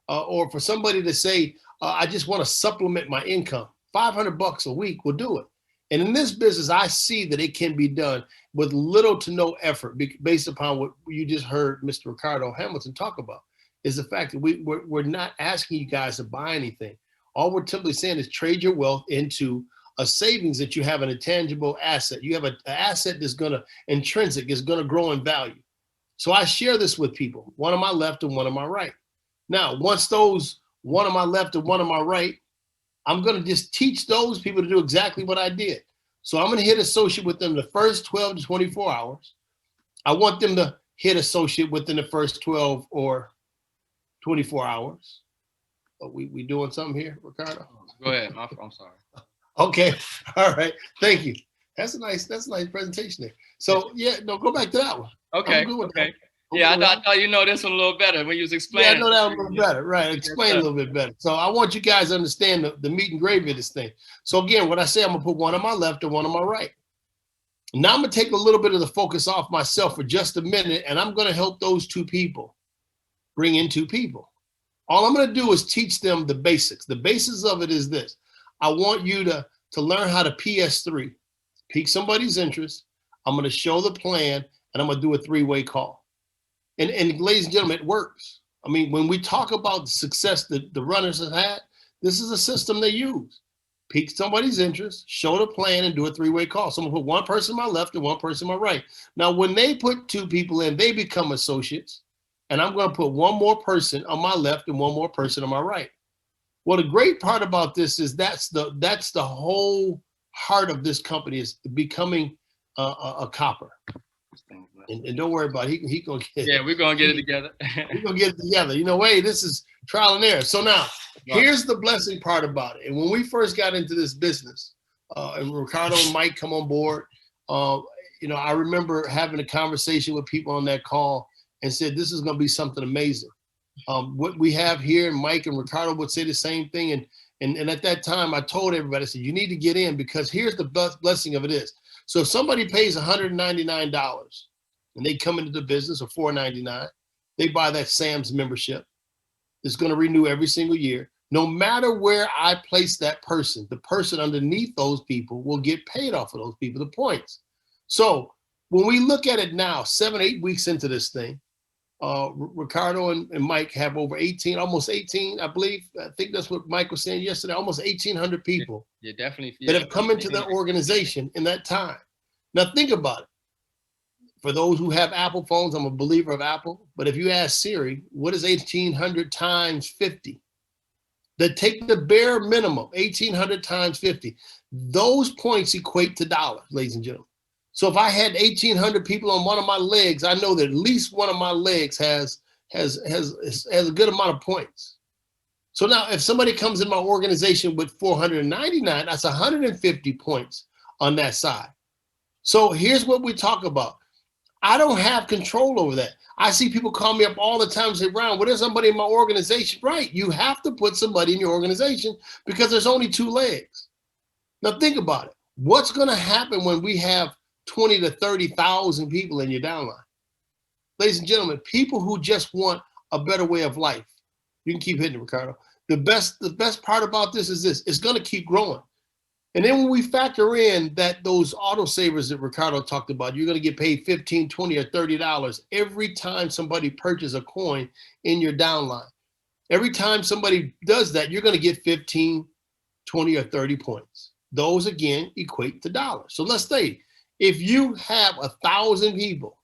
or for somebody to say, I just want to supplement my income, $500 a week will do it. And in this business, I see that it can be done with little to no effort, based upon what you just heard Mr. Ricardo Hamilton talk about, is the fact that we're not asking you guys to buy anything. All we're simply saying is trade your wealth into a savings that you have an intangible asset. You have an asset that's intrinsic, is going to grow in value. So I share this with people, one on my left and one on my right. Now, once those one on my left and one on my right, I'm going to just teach those people to do exactly what I did. So I'm going to hit associate with them the first 12 to 24 hours. I want them to hit associate within the first 12 or 24 hours. We doing something here, Ricardo? Go ahead. I'm sorry. Okay. All right. Thank you. That's a nice presentation there. So yeah, no, go back to that one. Okay. Okay. Yeah, I thought this one a little better when you was explaining. Yeah, I know that one a little better. Right. Explain a little bit better. So I want you guys to understand the meat and gravy of this thing. So again, what I say, I'm gonna put one on my left and one on my right. Now I'm gonna take a little bit of the focus off myself for just a minute, and I'm gonna help those two people bring in two people. All I'm gonna do is teach them the basics. The basis of it is this. I want you to learn how to PS3, pique somebody's interest. I'm going to show the plan, and I'm going to do a three-way call. And ladies and gentlemen, it works. I mean, when we talk about the success that the runners have had, this is a system they use. Pique somebody's interest, show the plan, and do a three-way call. So I'm going to put one person on my left and one person on my right. Now, when they put two people in, they become associates, and I'm going to put one more person on my left and one more person on my right. Well, the great part about this is that's the whole heart of this company, is becoming a copper. And don't worry about it. He gonna get it. Yeah, we're gonna get it together. We're gonna get it together. Hey, this is trial and error. So now, here's the blessing part about it. And when we first got into this business, and Ricardo and Mike come on board, I remember having a conversation with people on that call and said, this is gonna be something amazing. What we have here, and Mike and Ricardo would say the same thing. And at that time, I told everybody, I said, you need to get in, because here's the blessing of it is. So if somebody pays $199 and they come into the business, or $499, they buy that Sam's membership. It's going to renew every single year. No matter where I place that person, the person underneath those people will get paid off of those people, the points. So when we look at it now, 7-8 weeks into this thing, Ricardo and Mike have over 18, almost 18, I believe. I think that's what Mike was saying yesterday, almost 1,800 people definitely that have come into their organization in that time. Now think about it. For those who have Apple phones, I'm a believer of Apple. But if you ask Siri, what is 1,800 times 50? Take the bare minimum, 1,800 times 50. Those points equate to dollars, ladies and gentlemen. So if I had 1,800 people on one of my legs, I know that at least one of my legs has a good amount of points. So now if somebody comes in my organization with 499, that's 150 points on that side. So here's what we talk about. I don't have control over that. I see people call me up all the time and say, Ron, what is somebody in my organization? Right, you have to put somebody in your organization because there's only 2 legs. Now think about it. What's going to happen when we have 20 to 30,000 people in your downline? Ladies and gentlemen, people who just want a better way of life. You can keep hitting it, Ricardo. The best part about this is this. It's going to keep growing. And then when we factor in that those autosavers that Ricardo talked about, you're going to get paid $15, $20, or $30 every time somebody purchases a coin in your downline. Every time somebody does that, you're going to get 15, 20, or 30 points. Those, again, equate to dollars. So let's say if you have 1,000 people,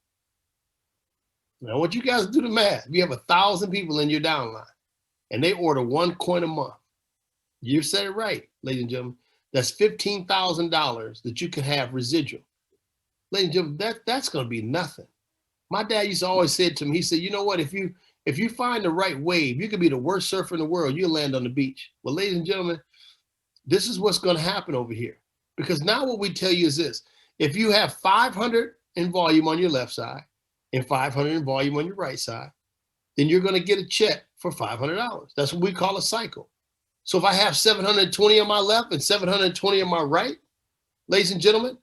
now I want you guys to do the math. If you have 1,000 people in your downline and they order 1 coin a month, you said it right, ladies and gentlemen. That's $15,000 that you can have residual. Ladies and gentlemen, that's going to be nothing. My dad used to always say to me, he said, you know what, if you find the right wave, you could be the worst surfer in the world, you'll land on the beach. Well, ladies and gentlemen, this is what's going to happen over here. Because now what we tell you is this. If you have 500 in volume on your left side and 500 in volume on your right side, then you're going to get a check for $500. That's what we call a cycle. So if I have 720 on my left and 720 on my right, ladies and gentlemen,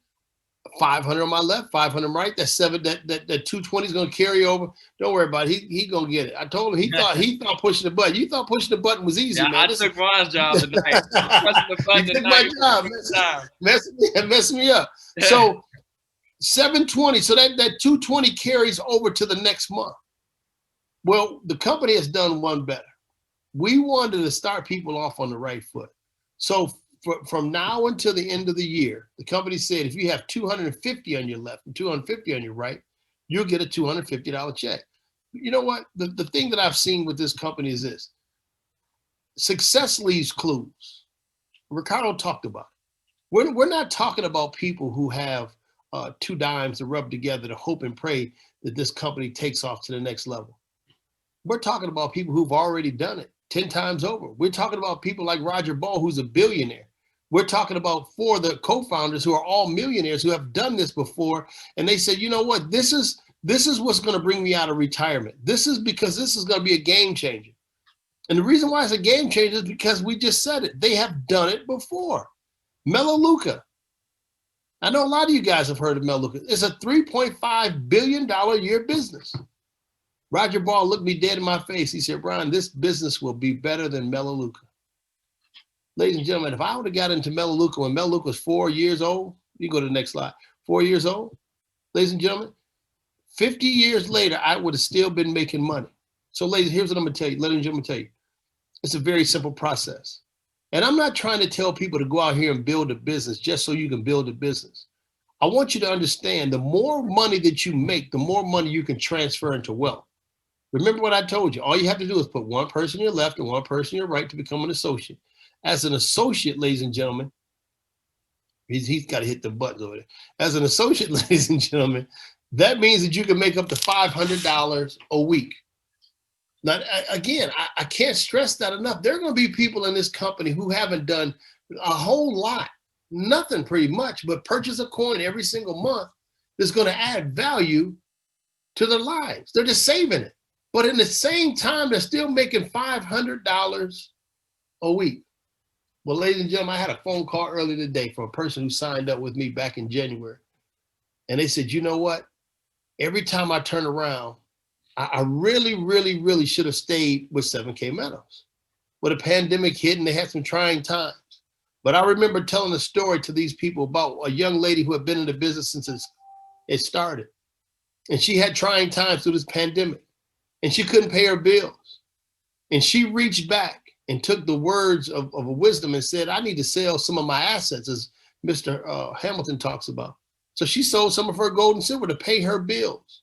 500 on my left, 500 on my right, that 220 is going to carry over. Don't worry about it. He going to get it. I told him he thought pushing the button. You thought pushing the button was easy, Yeah, man. I took Ron's job tonight. Pressing the button You took tonight. my job. Messing me up. So 720. So that 220 carries over to the next month. Well, the company has done one better. We wanted to start people off on the right foot. So from now until the end of the year, the company said if you have 250 on your left and 250 on your right, you'll get a $250 check. You know what? The thing that I've seen with this company is this. Success leaves clues. Ricardo talked about it. We're not talking about people who have 2 dimes to rub together to hope and pray that this company takes off to the next level. We're talking about people who've already done it 10 times over. We're talking about people like Roger Ball, who's a billionaire. We're talking about 4 of the co-founders who are all millionaires who have done this before. And they said, you know what, this is what's going to bring me out of retirement. This is because this is going to be a game changer. And the reason why it's a game changer is because we just said it. They have done it before. Melaleuca. I know a lot of you guys have heard of Melaleuca. It's a $3.5 billion a year business. Roger Ball looked me dead in my face. He said, Brian, this business will be better than Melaleuca. Ladies and gentlemen, if I would have got into Melaleuca when Melaleuca was 4 years old, you go to the next slide, 4 years old, ladies and gentlemen, 50 years later, I would have still been making money. So ladies, here's what I'm going to tell you. Ladies and gentlemen, tell you. It's a very simple process. And I'm not trying to tell people to go out here and build a business just so you can build a business. I want you to understand the more money that you make, the more money you can transfer into wealth. Remember what I told you. All you have to do is put 1 person on your left and 1 person on your right to become an associate. As an associate, ladies and gentlemen, he's got to hit the buttons over there. As an associate, ladies and gentlemen, that means that you can make up to $500 a week. Now, again, I can't stress that enough. There are going to be people in this company who haven't done a whole lot, nothing pretty much, but purchase a coin every single month that's going to add value to their lives. They're just saving it. But in the same time, they're still making $500 a week. Well, ladies and gentlemen, I had a phone call earlier today from a person who signed up with me back in January. And they said, you know what? Every time I turn around, I really, really, really should have stayed with 7K Meadows. But a pandemic hit and they had some trying times. But I remember telling a story to these people about a young lady who had been in the business since it started. And she had trying times through this pandemic. And she couldn't pay her bills. And she reached back and took the words of a wisdom and said, I need to sell some of my assets, as Mr. Hamilton talks about. So she sold some of her gold and silver to pay her bills.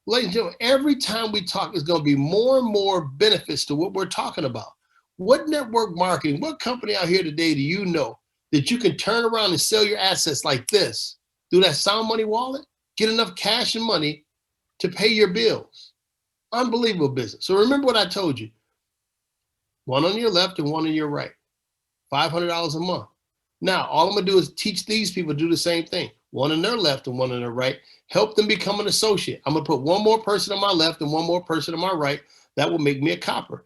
Ladies and gentlemen, every time we talk, there's going to be more and more benefits to what we're talking about. What network marketing, what company out here today do you know that you can turn around and sell your assets like this through that Sound Money wallet, get enough cash and money to pay your bills? Unbelievable business. So remember what I told you. One on your left and one on your right. $500 a month. Now, all I'm going to do is teach these people to do the same thing. One on their left and one on their right. Help them become an associate. I'm going to put one more person on my left and one more person on my right. That will make me a copper.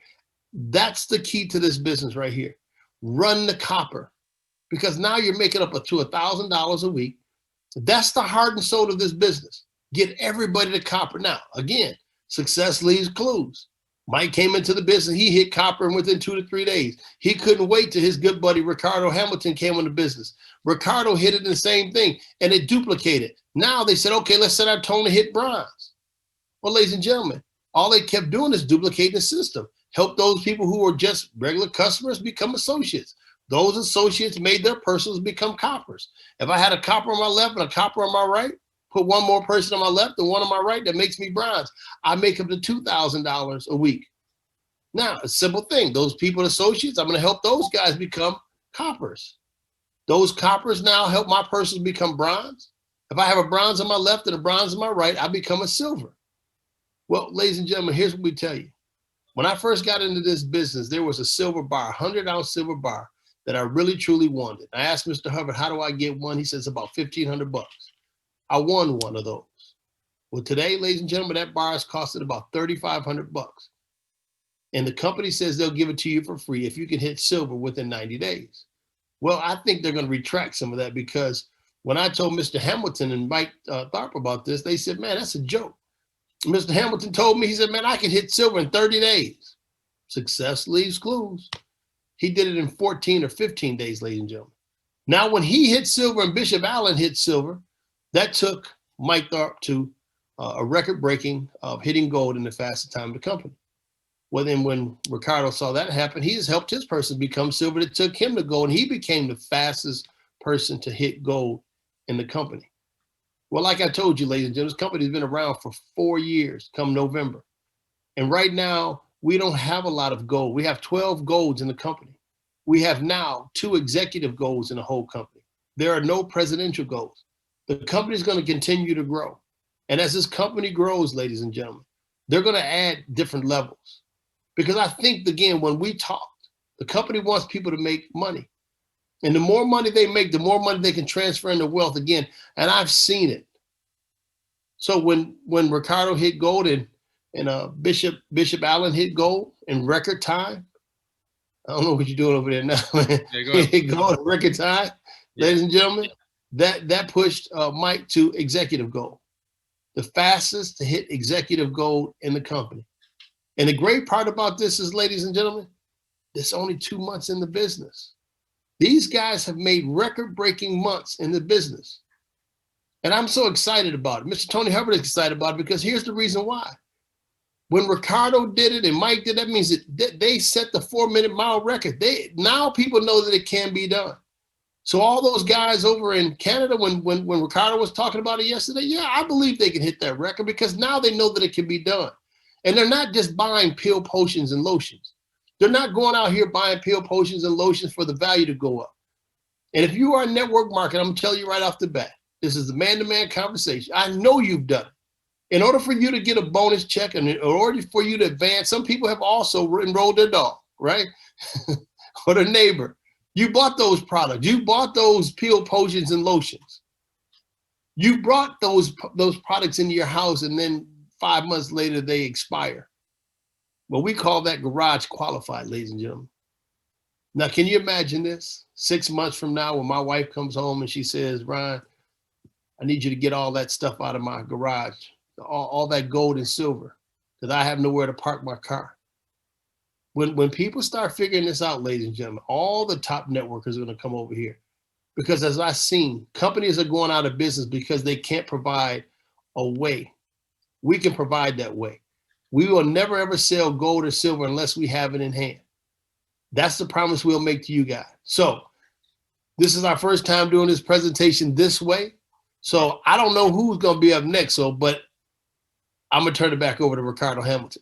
That's the key to this business right here. Run the copper. Because now you're making up to $1,000 a week. That's the heart and soul of this business. Get everybody to copper. Now, again, success leaves clues. Mike came into the business. He hit copper within 2 to 3 days. He couldn't wait till his good buddy Ricardo Hamilton came on the business. Ricardo hit it in the same thing, and it duplicated. Now they said, okay, let's set our tone to hit bronze. Well, ladies and gentlemen, all they kept doing is duplicating the system. Help those people who were just regular customers become associates. Those associates made their personals become coppers. If I had a copper on my left and a copper on my right, put one more person on my left and one on my right, that makes me bronze. I make up to $2,000 a week. Now, a simple thing. Those people, associates, I'm going to help those guys become coppers. Those coppers now help my personals become bronze. If I have a bronze on my left and a bronze on my right, I become a silver. Well, ladies and gentlemen, here's what we tell you. When I first got into this business, there was a silver bar, 100-ounce silver bar that I really, truly wanted. I asked Mr. Hubbard, how do I get one? He says about $1,500. I won one of those. Well, today, ladies and gentlemen, that bar is costing about $3,500. And the company says they'll give it to you for free if you can hit silver within 90 days. Well, I think they're going to retract some of that, because when I told Mr. Hamilton and Mike Tharp about this, they said, man, that's a joke. Mr. Hamilton told me, he said, man, I can hit silver in 30 days. Success leaves clues. He did it in 14 or 15 days, ladies and gentlemen. Now, when he hit silver and Bishop Allen hit silver, that took Mike Tharp to a record breaking of hitting gold in the fastest time of the company. Well, then when Ricardo saw that happen, he has helped his person become silver. That took him to gold, and he became the fastest person to hit gold in the company. Well, like I told you, ladies and gentlemen, this company has been around for 4 years come November. And right now, we don't have a lot of gold. We have 12 golds in the company. We have now 2 executive golds in the whole company. There are no presidential golds. The company is going to continue to grow. And as this company grows, ladies and gentlemen, they're going to add different levels. Because I think, again, when we talked, the company wants people to make money. And the more money they make, the more money they can transfer into wealth again. And I've seen it. So when Ricardo hit gold and Bishop Allen hit gold in record time, I don't know what you're doing over there now, man. Yeah, Hit gold in record time, ladies and gentlemen. That pushed Mike to executive gold, the fastest to hit executive gold in the company. And the great part about this is, ladies and gentlemen, there's only 2 months in the business. These guys have made record-breaking months in the business. And I'm so excited about it. Mr. Tony Hubbard is excited about it, because here's the reason why. When Ricardo did it and Mike did, that means that they set the 4-minute mile record. Now people know that it can be done. So all those guys over in Canada, when Ricardo was talking about it yesterday, yeah, I believe they can hit that record, because now they know that it can be done. And they're not just buying pill potions and lotions. They're not going out here buying pill potions and lotions for the value to go up. And if you are a network marketer, I'm going to tell you right off the bat, this is the man-to-man conversation. I know you've done it. In order for you to get a bonus check and in order for you to advance, some people have also enrolled their dog, right? Or their neighbor. You bought those products. You bought those pill potions and lotions. You brought those products into your house, and then 5 months later, they expire. Well, we call that garage qualified, ladies and gentlemen. Now, can you imagine this? 6 months from now, when my wife comes home and she says, Ryan, I need you to get all that stuff out of my garage, all that gold and silver, because I have nowhere to park my car. When people start figuring this out, ladies and gentlemen, all the top networkers are going to come over here. Because as I've seen, companies are going out of business because they can't provide a way. We can provide that way. We will never, ever sell gold or silver unless we have it in hand. That's the promise we'll make to you guys. So this is our first time doing this presentation this way. So I don't know who's going to be up next. So, but I'm going to turn it back over to Ricardo Hamilton.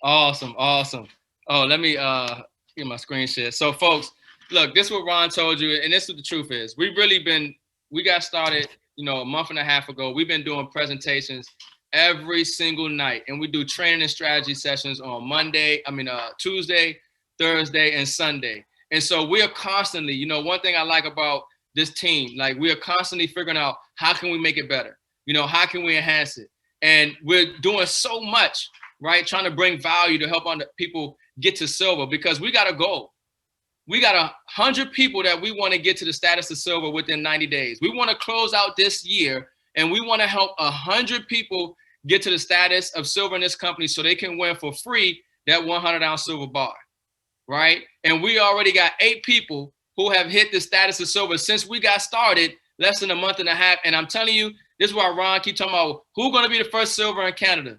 Awesome. Oh, let me get my screen share. So folks, look, this is what Ron told you, and this is what the truth is. We got started, a month and a half ago. We've been doing presentations every single night, and we do training and strategy sessions on Tuesday, Thursday, and Sunday. And so we are constantly, one thing I like about this team, like we are constantly figuring out how can we make it better? How can we enhance it? And we're doing so much, right? Trying to bring value to help people get to silver, because we got a goal. We got 100 people that we want to get to the status of silver within 90 days. We want to close out this year, and we want to help 100 people get to the status of silver in this company so they can win for free that 100-ounce silver bar, right? And we already got 8 people who have hit the status of silver since we got started less than a month and a half. And I'm telling you, this is why Ron keep talking about who's going to be the first silver in Canada,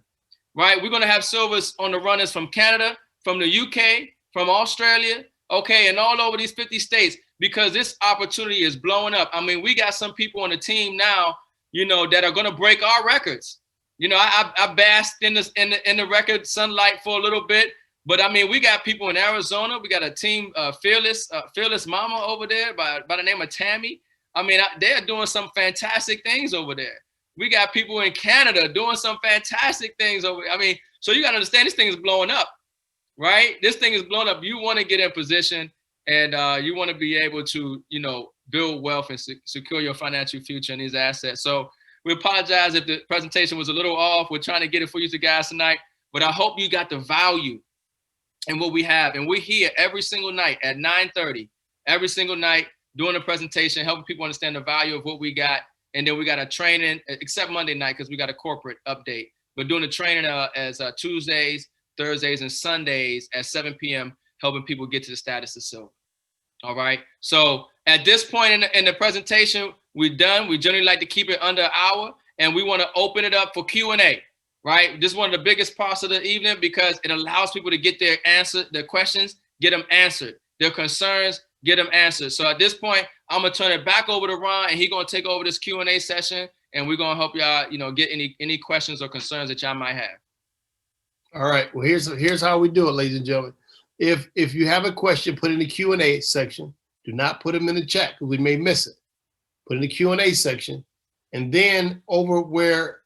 right? We're going to have silvers on the runners from Canada, from the UK, from Australia, okay, and all over these 50 states, because this opportunity is blowing up. I mean, we got some people on the team now, that are going to break our records. I basked in the record sunlight for a little bit, but I mean, we got people in Arizona. We got a team, Fearless Mama over there by the name of Tammy. I mean, they're doing some fantastic things over there. We got people in Canada doing some fantastic things over there. I mean, so you got to understand, this thing is blowing up, right? This thing is blowing up. You want to get in position, and you want to be able to, build wealth and secure your financial future in these assets. So we apologize if the presentation was a little off. We're trying to get it for you guys tonight, but I hope you got the value in what we have. And we're here every single night at 9:30, every single night, doing a presentation, helping people understand the value of what we got. And then we got a training, except Monday night, because we got a corporate update. We're doing the training as Tuesdays, Thursdays, and Sundays at 7 p.m., helping people get to the status of silver. All right. So at this point in the presentation, we're done. We generally like to keep it under an hour, and we want to open it up for Q&A. Right. This is one of the biggest parts of the evening, because it allows people to get their questions, get them answered, their concerns, get them answered. So at this point, I'm going to turn it back over to Ron, and he's going to take over this Q&A session, and we're going to help y'all, get any questions or concerns that y'all might have. All right. Well, here's how we do it, ladies and gentlemen. If you have a question, put in the Q&A section. Do not put them in the chat, because we may miss it. Put in the Q&A section, and then over where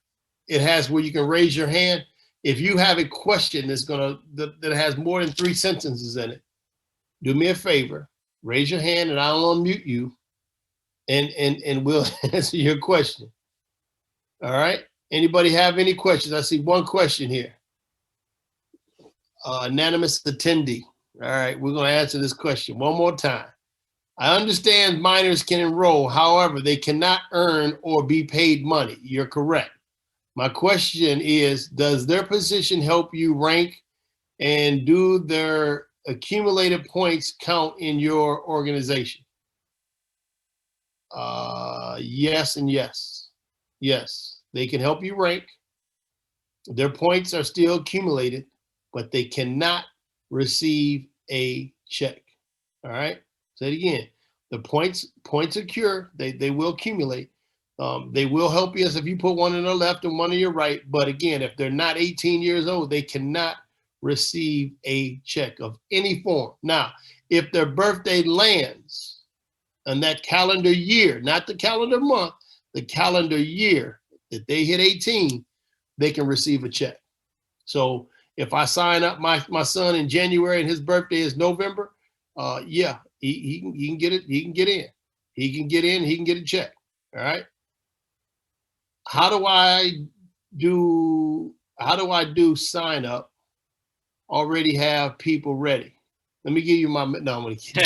it has where you can raise your hand, if you have a question that has more than 3 sentences in it, do me a favor, raise your hand, and I'll unmute you, and we'll answer your question. All right. Anybody have any questions? I see one question here. Anonymous attendee. All right, we're going to answer this question one more time. I understand minors can enroll, however, they cannot earn or be paid money. You're correct. My question is, does their position help you rank, and do their accumulated points count in your organization? Yes and yes. Yes, they can help you rank. Their points are still accumulated, but they cannot receive a check. All right. Say it again. The points accrue. They will accumulate. They will help you as if you put one on the left and one on your right. But again, if they're not 18 years old, they cannot receive a check of any form. Now, if their birthday lands in that calendar year, not the calendar month, the calendar year that they hit 18, they can receive a check. So if I sign up my son in January and his birthday is November, yeah, he can get it. He can get in. He can get in. He can get a check. All right. How do I do sign up? Already have people ready. Let me give you my no. I'm gonna keep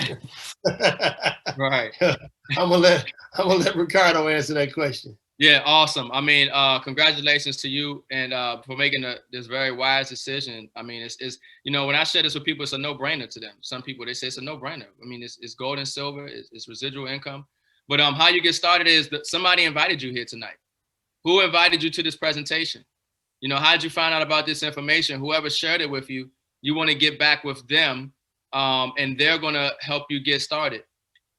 Right. I'm gonna let Ricardo answer that question. Yeah, awesome. I mean, congratulations to you and for making this very wise decision. I mean, it's when I share this with people, it's a no-brainer to them. Some people, they say it's a no-brainer. I mean, it's gold and silver, it's residual income. But how you get started is that somebody invited you here tonight. Who invited you to this presentation? How did you find out about this information? Whoever shared it with you, you want to get back with them, and they're going to help you get started.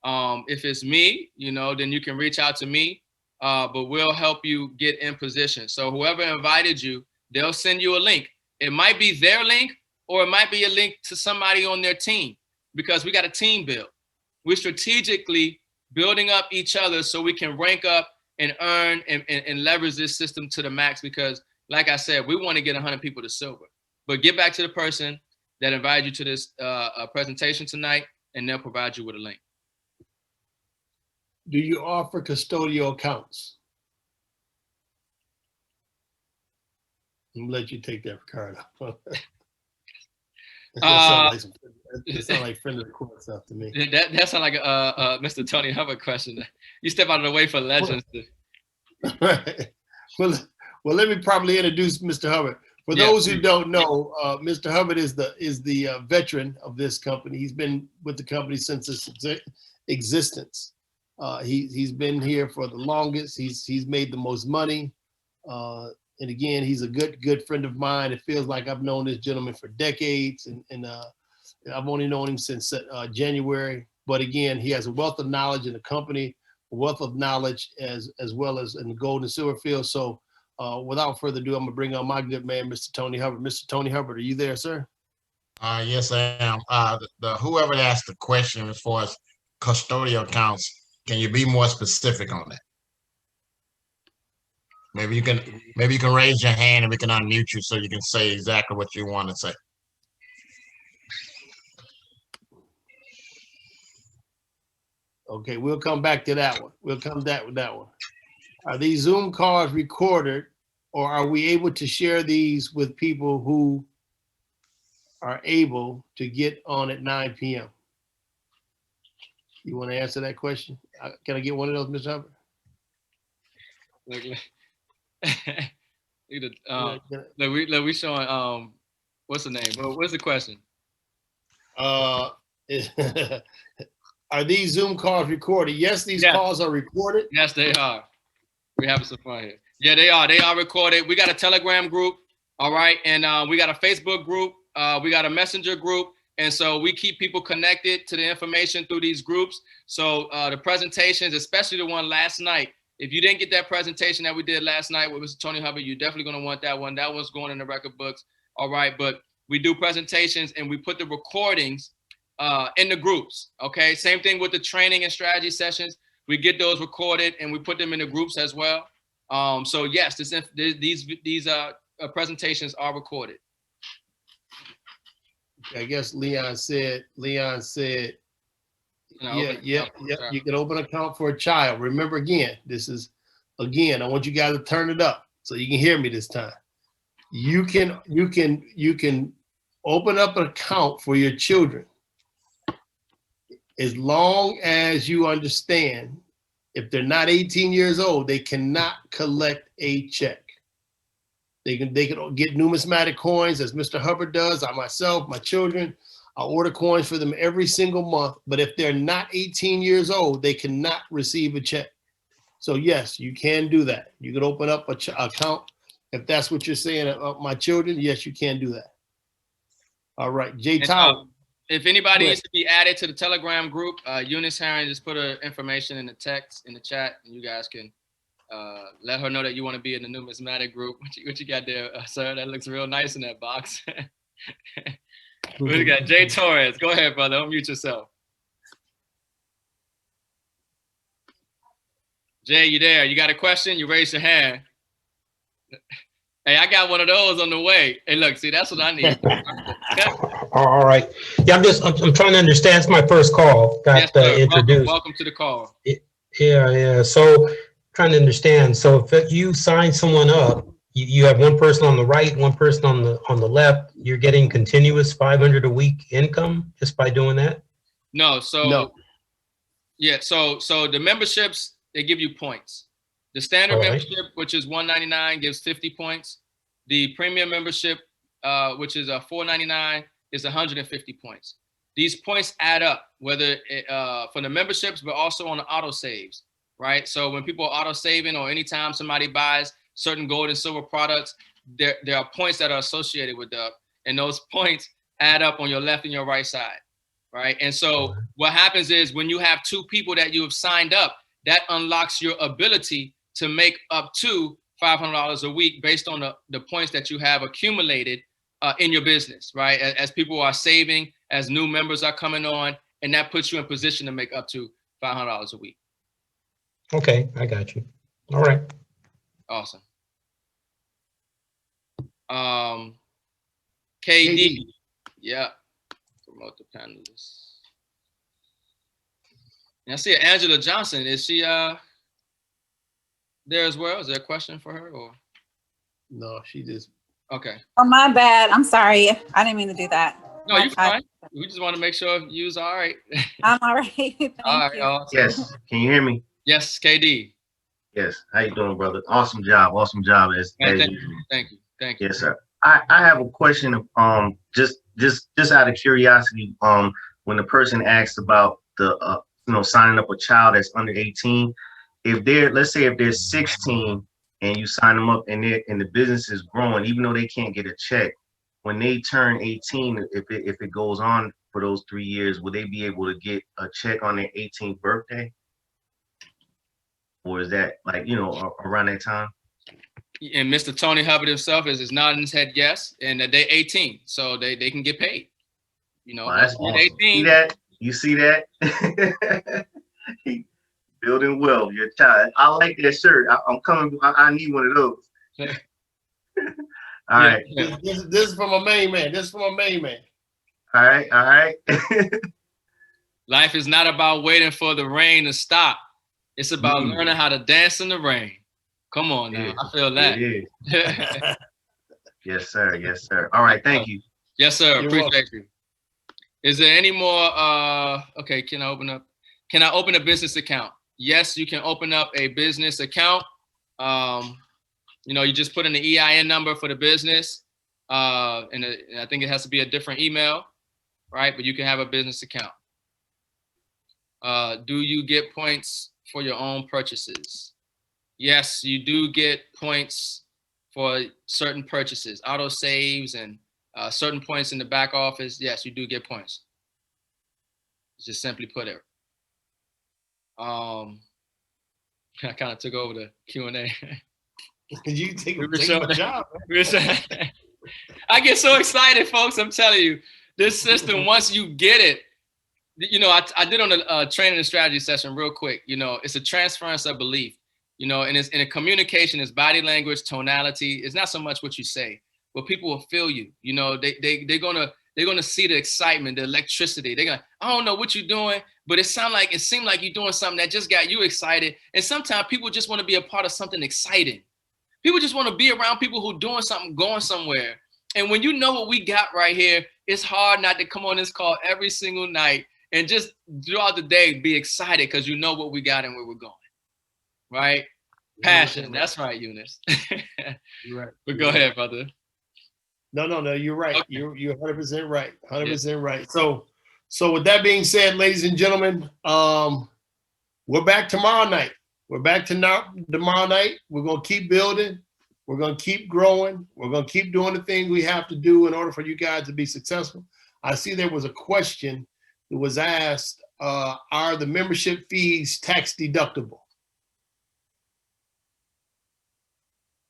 If it's me, then you can reach out to me, but we'll help you get in position. So whoever invited you, they'll send you a link. It might be their link, or it might be a link to somebody on their team, because we got a team build. We're strategically building up each other so we can rank up and earn and leverage this system to the max, because like I said, we want to get 100 people to silver. But get back to the person that invited you to this presentation tonight, and they'll provide you with a link. Do you offer custodial accounts? I'm gonna let you take that card out. It sounds like friend of the court stuff to me. That sounds like a Mr. Tony Hubbard question. You step out of the way for legends. Right. Well, let me properly introduce Mr. Hubbard. For those who don't know, Mr. Hubbard is the veteran of this company. He's been with the company since its existence. He's been here for the longest. He's made the most money. And again, he's a good friend of mine. It feels like I've known this gentleman for decades, and I've only known him since January. But again, he has a wealth of knowledge in the company, a wealth of knowledge as well as in the gold and silver field. So without further ado, I'm gonna bring on my good man, Mr. Tony Hubbard. Mr. Tony Hubbard, are you there, sir? Yes, I am. Whoever asked the question as far as custodial accounts, can you be more specific on that? Maybe you can raise your hand and we can unmute you so you can say exactly what you want to say. Okay, we'll come back to that one. We'll come back with that one. Are these Zoom calls recorded, or are we able to share these with people who are able to get on at 9 p.m.? You want to answer that question? Can I get one of those, Mr. Hubbard? We showing what's the name? What's the question? Are these Zoom calls recorded? Yes, these calls are recorded. Yes, they are. We're having some fun here. Yeah, they are. They are recorded. We got a Telegram group, all right, and we got a Facebook group. We got a Messenger group, and so we keep people connected to the information through these groups. So the presentations, especially the one last night. If you didn't get that presentation that we did last night with Mr. Tony Hubbard, you're definitely going to want that one. That one's going in the record books. All right. But we do presentations and we put the recordings in the groups. Okay. Same thing with the training and strategy sessions. We get those recorded and we put them in the groups as well. So yes, these presentations are recorded. I guess Leon said, yeah, you can open an account for a child. Remember, again, I want you guys to turn it up so you can hear me this time. You can open up an account for your children as long as you understand if they're not 18 years old, they cannot collect a check. They can get numismatic coins, as Mr. Hubbard does. I myself, my children, I order coins for them every single month. But if they're not 18 years old, they cannot receive a check. So yes, you can do that. You can open up an account. If that's what you're saying about my children, yes, you can do that. All right, Jay Tower. If anybody needs to be added to the Telegram group, Eunice Herring just put her information in the text, in the chat, and you guys can let her know that you want to be in the numismatic group. What you got there, sir? That looks real nice in that box. We got Jay Torres. Go ahead, brother. Unmute yourself. Jay, you there? You got a question? You raise your hand. Hey, I got one of those on the way. Hey, look, see, that's what I need. All right. Yeah, I'm trying to understand. It's my first call. Got introduced. Welcome to the call. Yeah. So trying to understand. So if you sign someone up, you have one person on the right, one person on the left. You're getting continuous 500 a week income just by doing that? No. Yeah. So the memberships, they give you points. The standard membership, which is $199, gives 50 points. The premium membership, which is $499, is 150 points. These points add up, whether for the memberships, but also on the auto saves, right? So when people are auto saving, or anytime somebody buys certain gold and silver products, there are points that are associated with them, and those points add up on your left and your right side. right? And so what happens is when you have 2 people that you have signed up, that unlocks your ability to make up to $500 a week based on the points that you have accumulated in your business, right? As people are saving, as new members are coming on, and that puts you in position to make up to $500 a week. Okay, I got you. All right. Awesome. KD. Yeah. Promote the panelists. And I see Angela Johnson. Is she there as well? Is there a question for her or? No, she just. Okay. Oh, my bad. I'm sorry. I didn't mean to do that. No, you're fine. We just want to make sure you was all right. I'm all right. Thank you. Awesome. Yes. Can you hear me? Yes, KD. Yes. How you doing, brother? Awesome job. Awesome job. Thank you. Yes, sir. I have a question. Just out of curiosity. When the person asked about the signing up a child that's under 18, if let's say if they're 16 and you sign them up and the business is growing, even though they can't get a check, when they turn 18, if it goes on for those 3 years, will they be able to get a check on their 18th birthday? Or is that around that time? And Mr. Tony Hubbard himself is nodding his head yes, and they're 18, so they can get paid. That's awesome. 18. You see that? Building wealth, your child. I like that shirt. I'm coming. I need one of those. All right. This is from a main man. All right. Life is not about waiting for the rain to stop. It's about learning how to dance in the rain. Come on now. I feel that. It is. Yes, sir. Yes, sir. All right. Thank you. Yes, sir. You're Appreciate welcome. you. Is there any more? Okay. Can I open a business account? Yes, you can open up a business account. You just put in the EIN number for the business. And I think it has to be a different email, right? But you can have a business account. Do you get points for your own purchases? Yes, you do get points for certain purchases, auto saves and certain points in the back office. Yes, you do get points. Just simply put it. I kind of took over the Q&A. You take my job. I get so excited, folks. I'm telling you, this system, once you get it, I did on a training and strategy session real quick. It's a transference of belief. And it's in a communication, it's body language, tonality. It's not so much what you say, but people will feel you. They're gonna see the excitement, the electricity. They're gonna, I don't know what you're doing, but it seemed like you're doing something that just got you excited. And sometimes people just want to be a part of something exciting. People just want to be around people who are doing something, going somewhere. And when you know what we got right here, it's hard not to come on this call every single night and just throughout the day be excited because you know what we got and where we're going. Right? Passion. That's right, Eunice. You're right. But go ahead, brother. No, you're right. Okay. You're 100% right. 100% right. So with that being said, ladies and gentlemen, we're back tomorrow night. Tomorrow night. We're going to keep building. We're going to keep growing. We're going to keep doing the things we have to do in order for you guys to be successful. I see there was a question that was asked, are the membership fees tax deductible?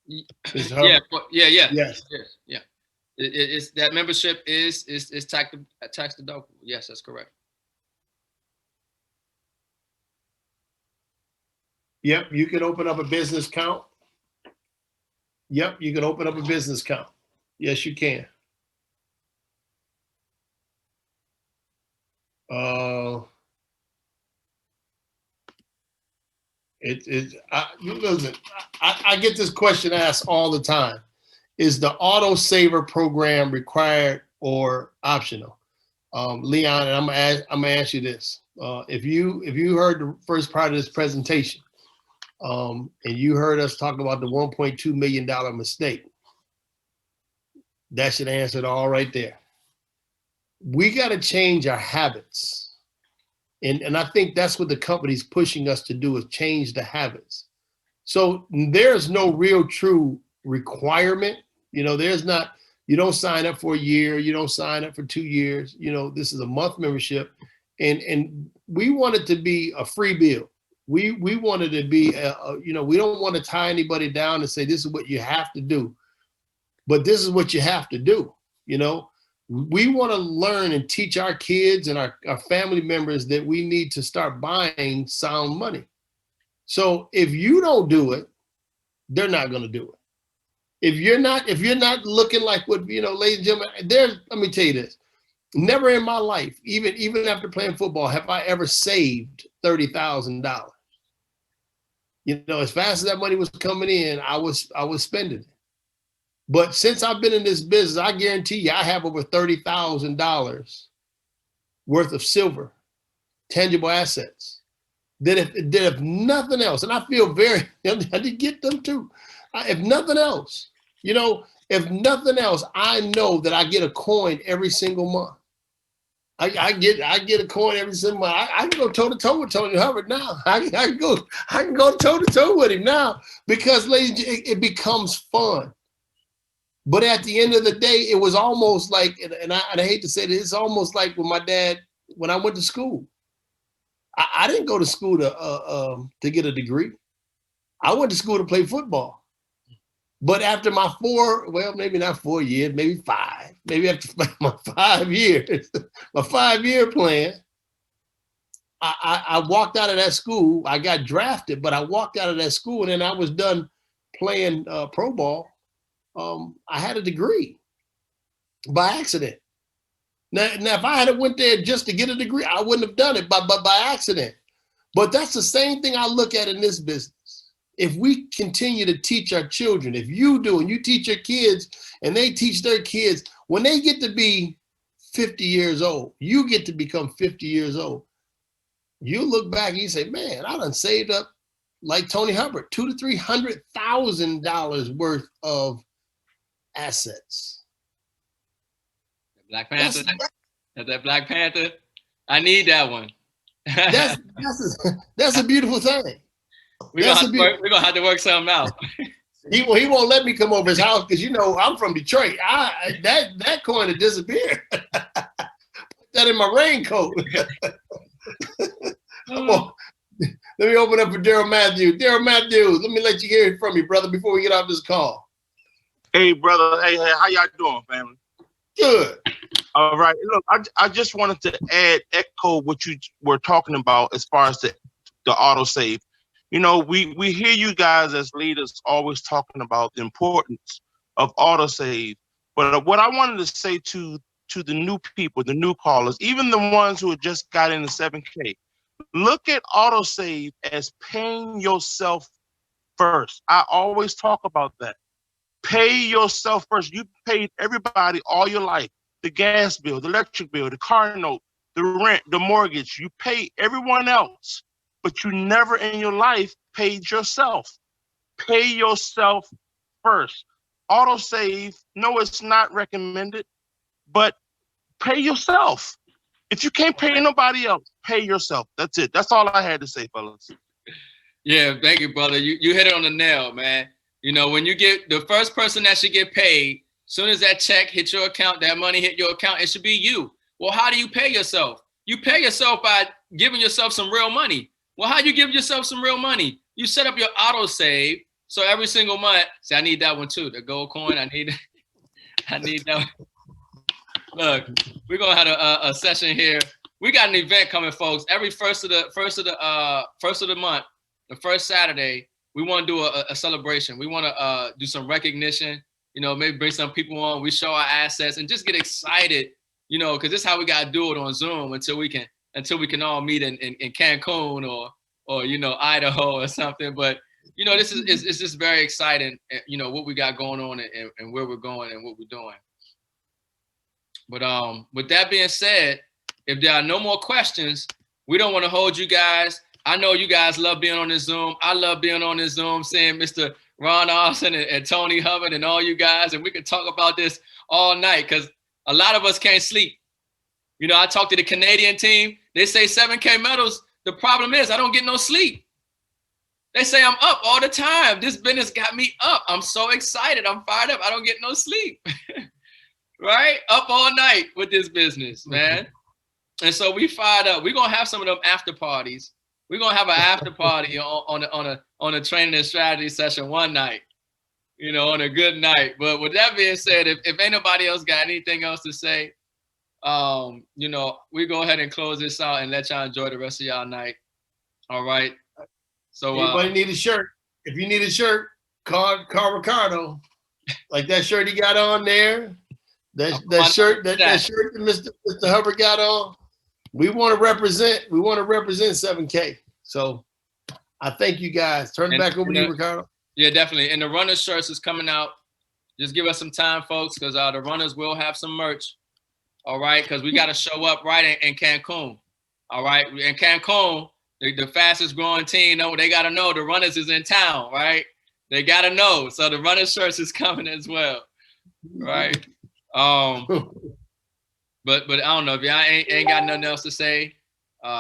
Yeah. Yes. Yeah. It's that membership is tax deductible. Yes, that's correct. Yep, you can open up a business account. Yes, you can. I get this question asked all the time. Is the auto saver program required or optional? Leon, and I'm gonna ask you this. If you heard the first part of this presentation, and you heard us talk about the $1.2 million mistake, that should answer it all right there. We got to change our habits. And I think that's what the company's pushing us to do, is change the habits. So there's no real true requirement. There's not You don't sign up for a year. You don't sign up for 2 years. You know, this is a month membership. And we want it to be a free bill. We want it to be, you know, we don't want to tie anybody down and say, this is what you have to do. But this is what you have to do. You know, we want to learn and teach our kids and our family members that we need to start buying sound money. So if you don't do it, they're not going to do it. If you're not looking like what, you know, ladies and gentlemen, let me tell you this. Never in my life, even after playing football, have I ever saved $30,000. You know, as fast as that money was coming in, I was spending it. But since I've been in this business, I guarantee you, I have over $30,000 worth of silver, tangible assets. That if nothing else, and I feel I did get them too. If nothing else, you know, if nothing else, I know that I get a coin every single month. I get a coin every single month. I can go toe to toe with Tony Hubbard now. I can go toe to toe with him now because, ladies, it becomes fun. But at the end of the day, it was almost like, and I hate to say this, it's almost like with my dad when I went to school. I didn't go to school to get a degree. I went to school to play football. But after my maybe not 4 years, maybe 5, maybe after my 5 years, my 5-year plan, I walked out of that school. I got drafted, but I walked out of that school and then I was done playing pro ball. I had a degree by accident. Now if I had went there just to get a degree, I wouldn't have done it, but by accident. But that's the same thing I look at in this business. If we continue to teach our children, if you do and you teach your kids and they teach their kids, when they get to be 50 years old, you get to become 50 years old. You look back and you say, man, I done saved up like Tony Hubbard, $200,000 to $300,000 worth of assets. Black Panther. That Black Panther. I need that one. That's a beautiful thing. We're gonna have to work something out. He won't let me come over his house because, you know, I'm from Detroit. That coin had disappeared. Put that in my raincoat. Come on. Let me open up for Daryl Matthews. Daryl Matthews, let me let you hear it from you, brother, before we get off this call. Hey, brother. Hey, how y'all doing, family? Good. All right. Look, I just wanted to echo what you were talking about as far as the autosave. You know, we hear you guys as leaders always talking about the importance of autosave. But what I wanted to say to the new people, the new callers, even the ones who have just got into 7K, look at autosave as paying yourself first. I always talk about that. Pay yourself first. You paid everybody all your life, the gas bill, the electric bill, the car note, the rent, the mortgage. You pay everyone else. But you never in your life paid yourself. Pay yourself first. Autosave, no, it's not recommended, but pay yourself. If you can't pay nobody else, pay yourself. That's it. That's all I had to say, fellas. Yeah, thank you, brother. You hit it on the nail, man. You know, when you get the first person that should get paid, soon as that check hit your account, that money hit your account, it should be you. Well, how do you pay yourself? You pay yourself by giving yourself some real money. Well, how do you give yourself some real money? You set up your auto save. So every single month, say, I need that one too. The gold coin, I need that one. Look, we're gonna have a session here. We got an event coming, folks. Every first of the month, the first Saturday, we want to do a celebration. We want to do some recognition. You know, maybe bring some people on. We show our assets and just get excited. You know, because this is how we gotta do it on Zoom until we can all meet in Cancun or you know, Idaho or something. But you know, this is it's just very exciting. You know what we got going on and where we're going and what we're doing. But with that being said, if there are no more questions, we don't want to hold you guys. I know you guys love being on this Zoom. I love being on this Zoom, seeing Mr. Ron Austin and Tony Hubbard and all you guys, and we can talk about this all night because a lot of us can't sleep. You know, I talked to the Canadian team. They say 7K medals. The problem is I don't get no sleep. They say I'm up all the time. This business got me up. I'm so excited. I'm fired up. I don't get no sleep. right? Up all night with this business, man. And so we fired up. We're gonna have some of them after parties. We're gonna have an after party on a training and strategy session one night, you know, on a good night. But with that being said, if ain't nobody else got anything else to say, you know, we go ahead and close this out and let y'all enjoy the rest of y'all night. All right. So anybody need a shirt? If you need a shirt, call Ricardo. Like that shirt he got on there. That shirt that Mr. Hubbard got on. We want to represent 7K. So I thank you guys. Turn it back over to you, Ricardo. Yeah, definitely. And the runner shirts is coming out. Just give us some time, folks, because the runners will have some merch. All right, because we got to show up right in Cancun. All right, in Cancun, the fastest growing team, they got to know the runners is in town, right? They got to know. So the runner shirts is coming as well, right? But I don't know if y'all ain't got nothing else to say.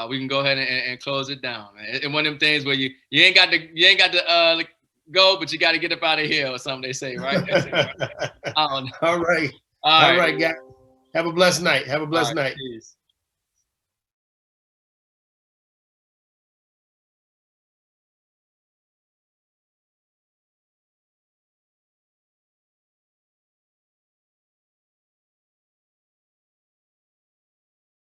We can go ahead and close it down, man. It's one of them things where you ain't got to go, but you got to get up out of here or something. They say, right? I don't know. All right, guys. Have a blessed night. Have a blessed night. Peace.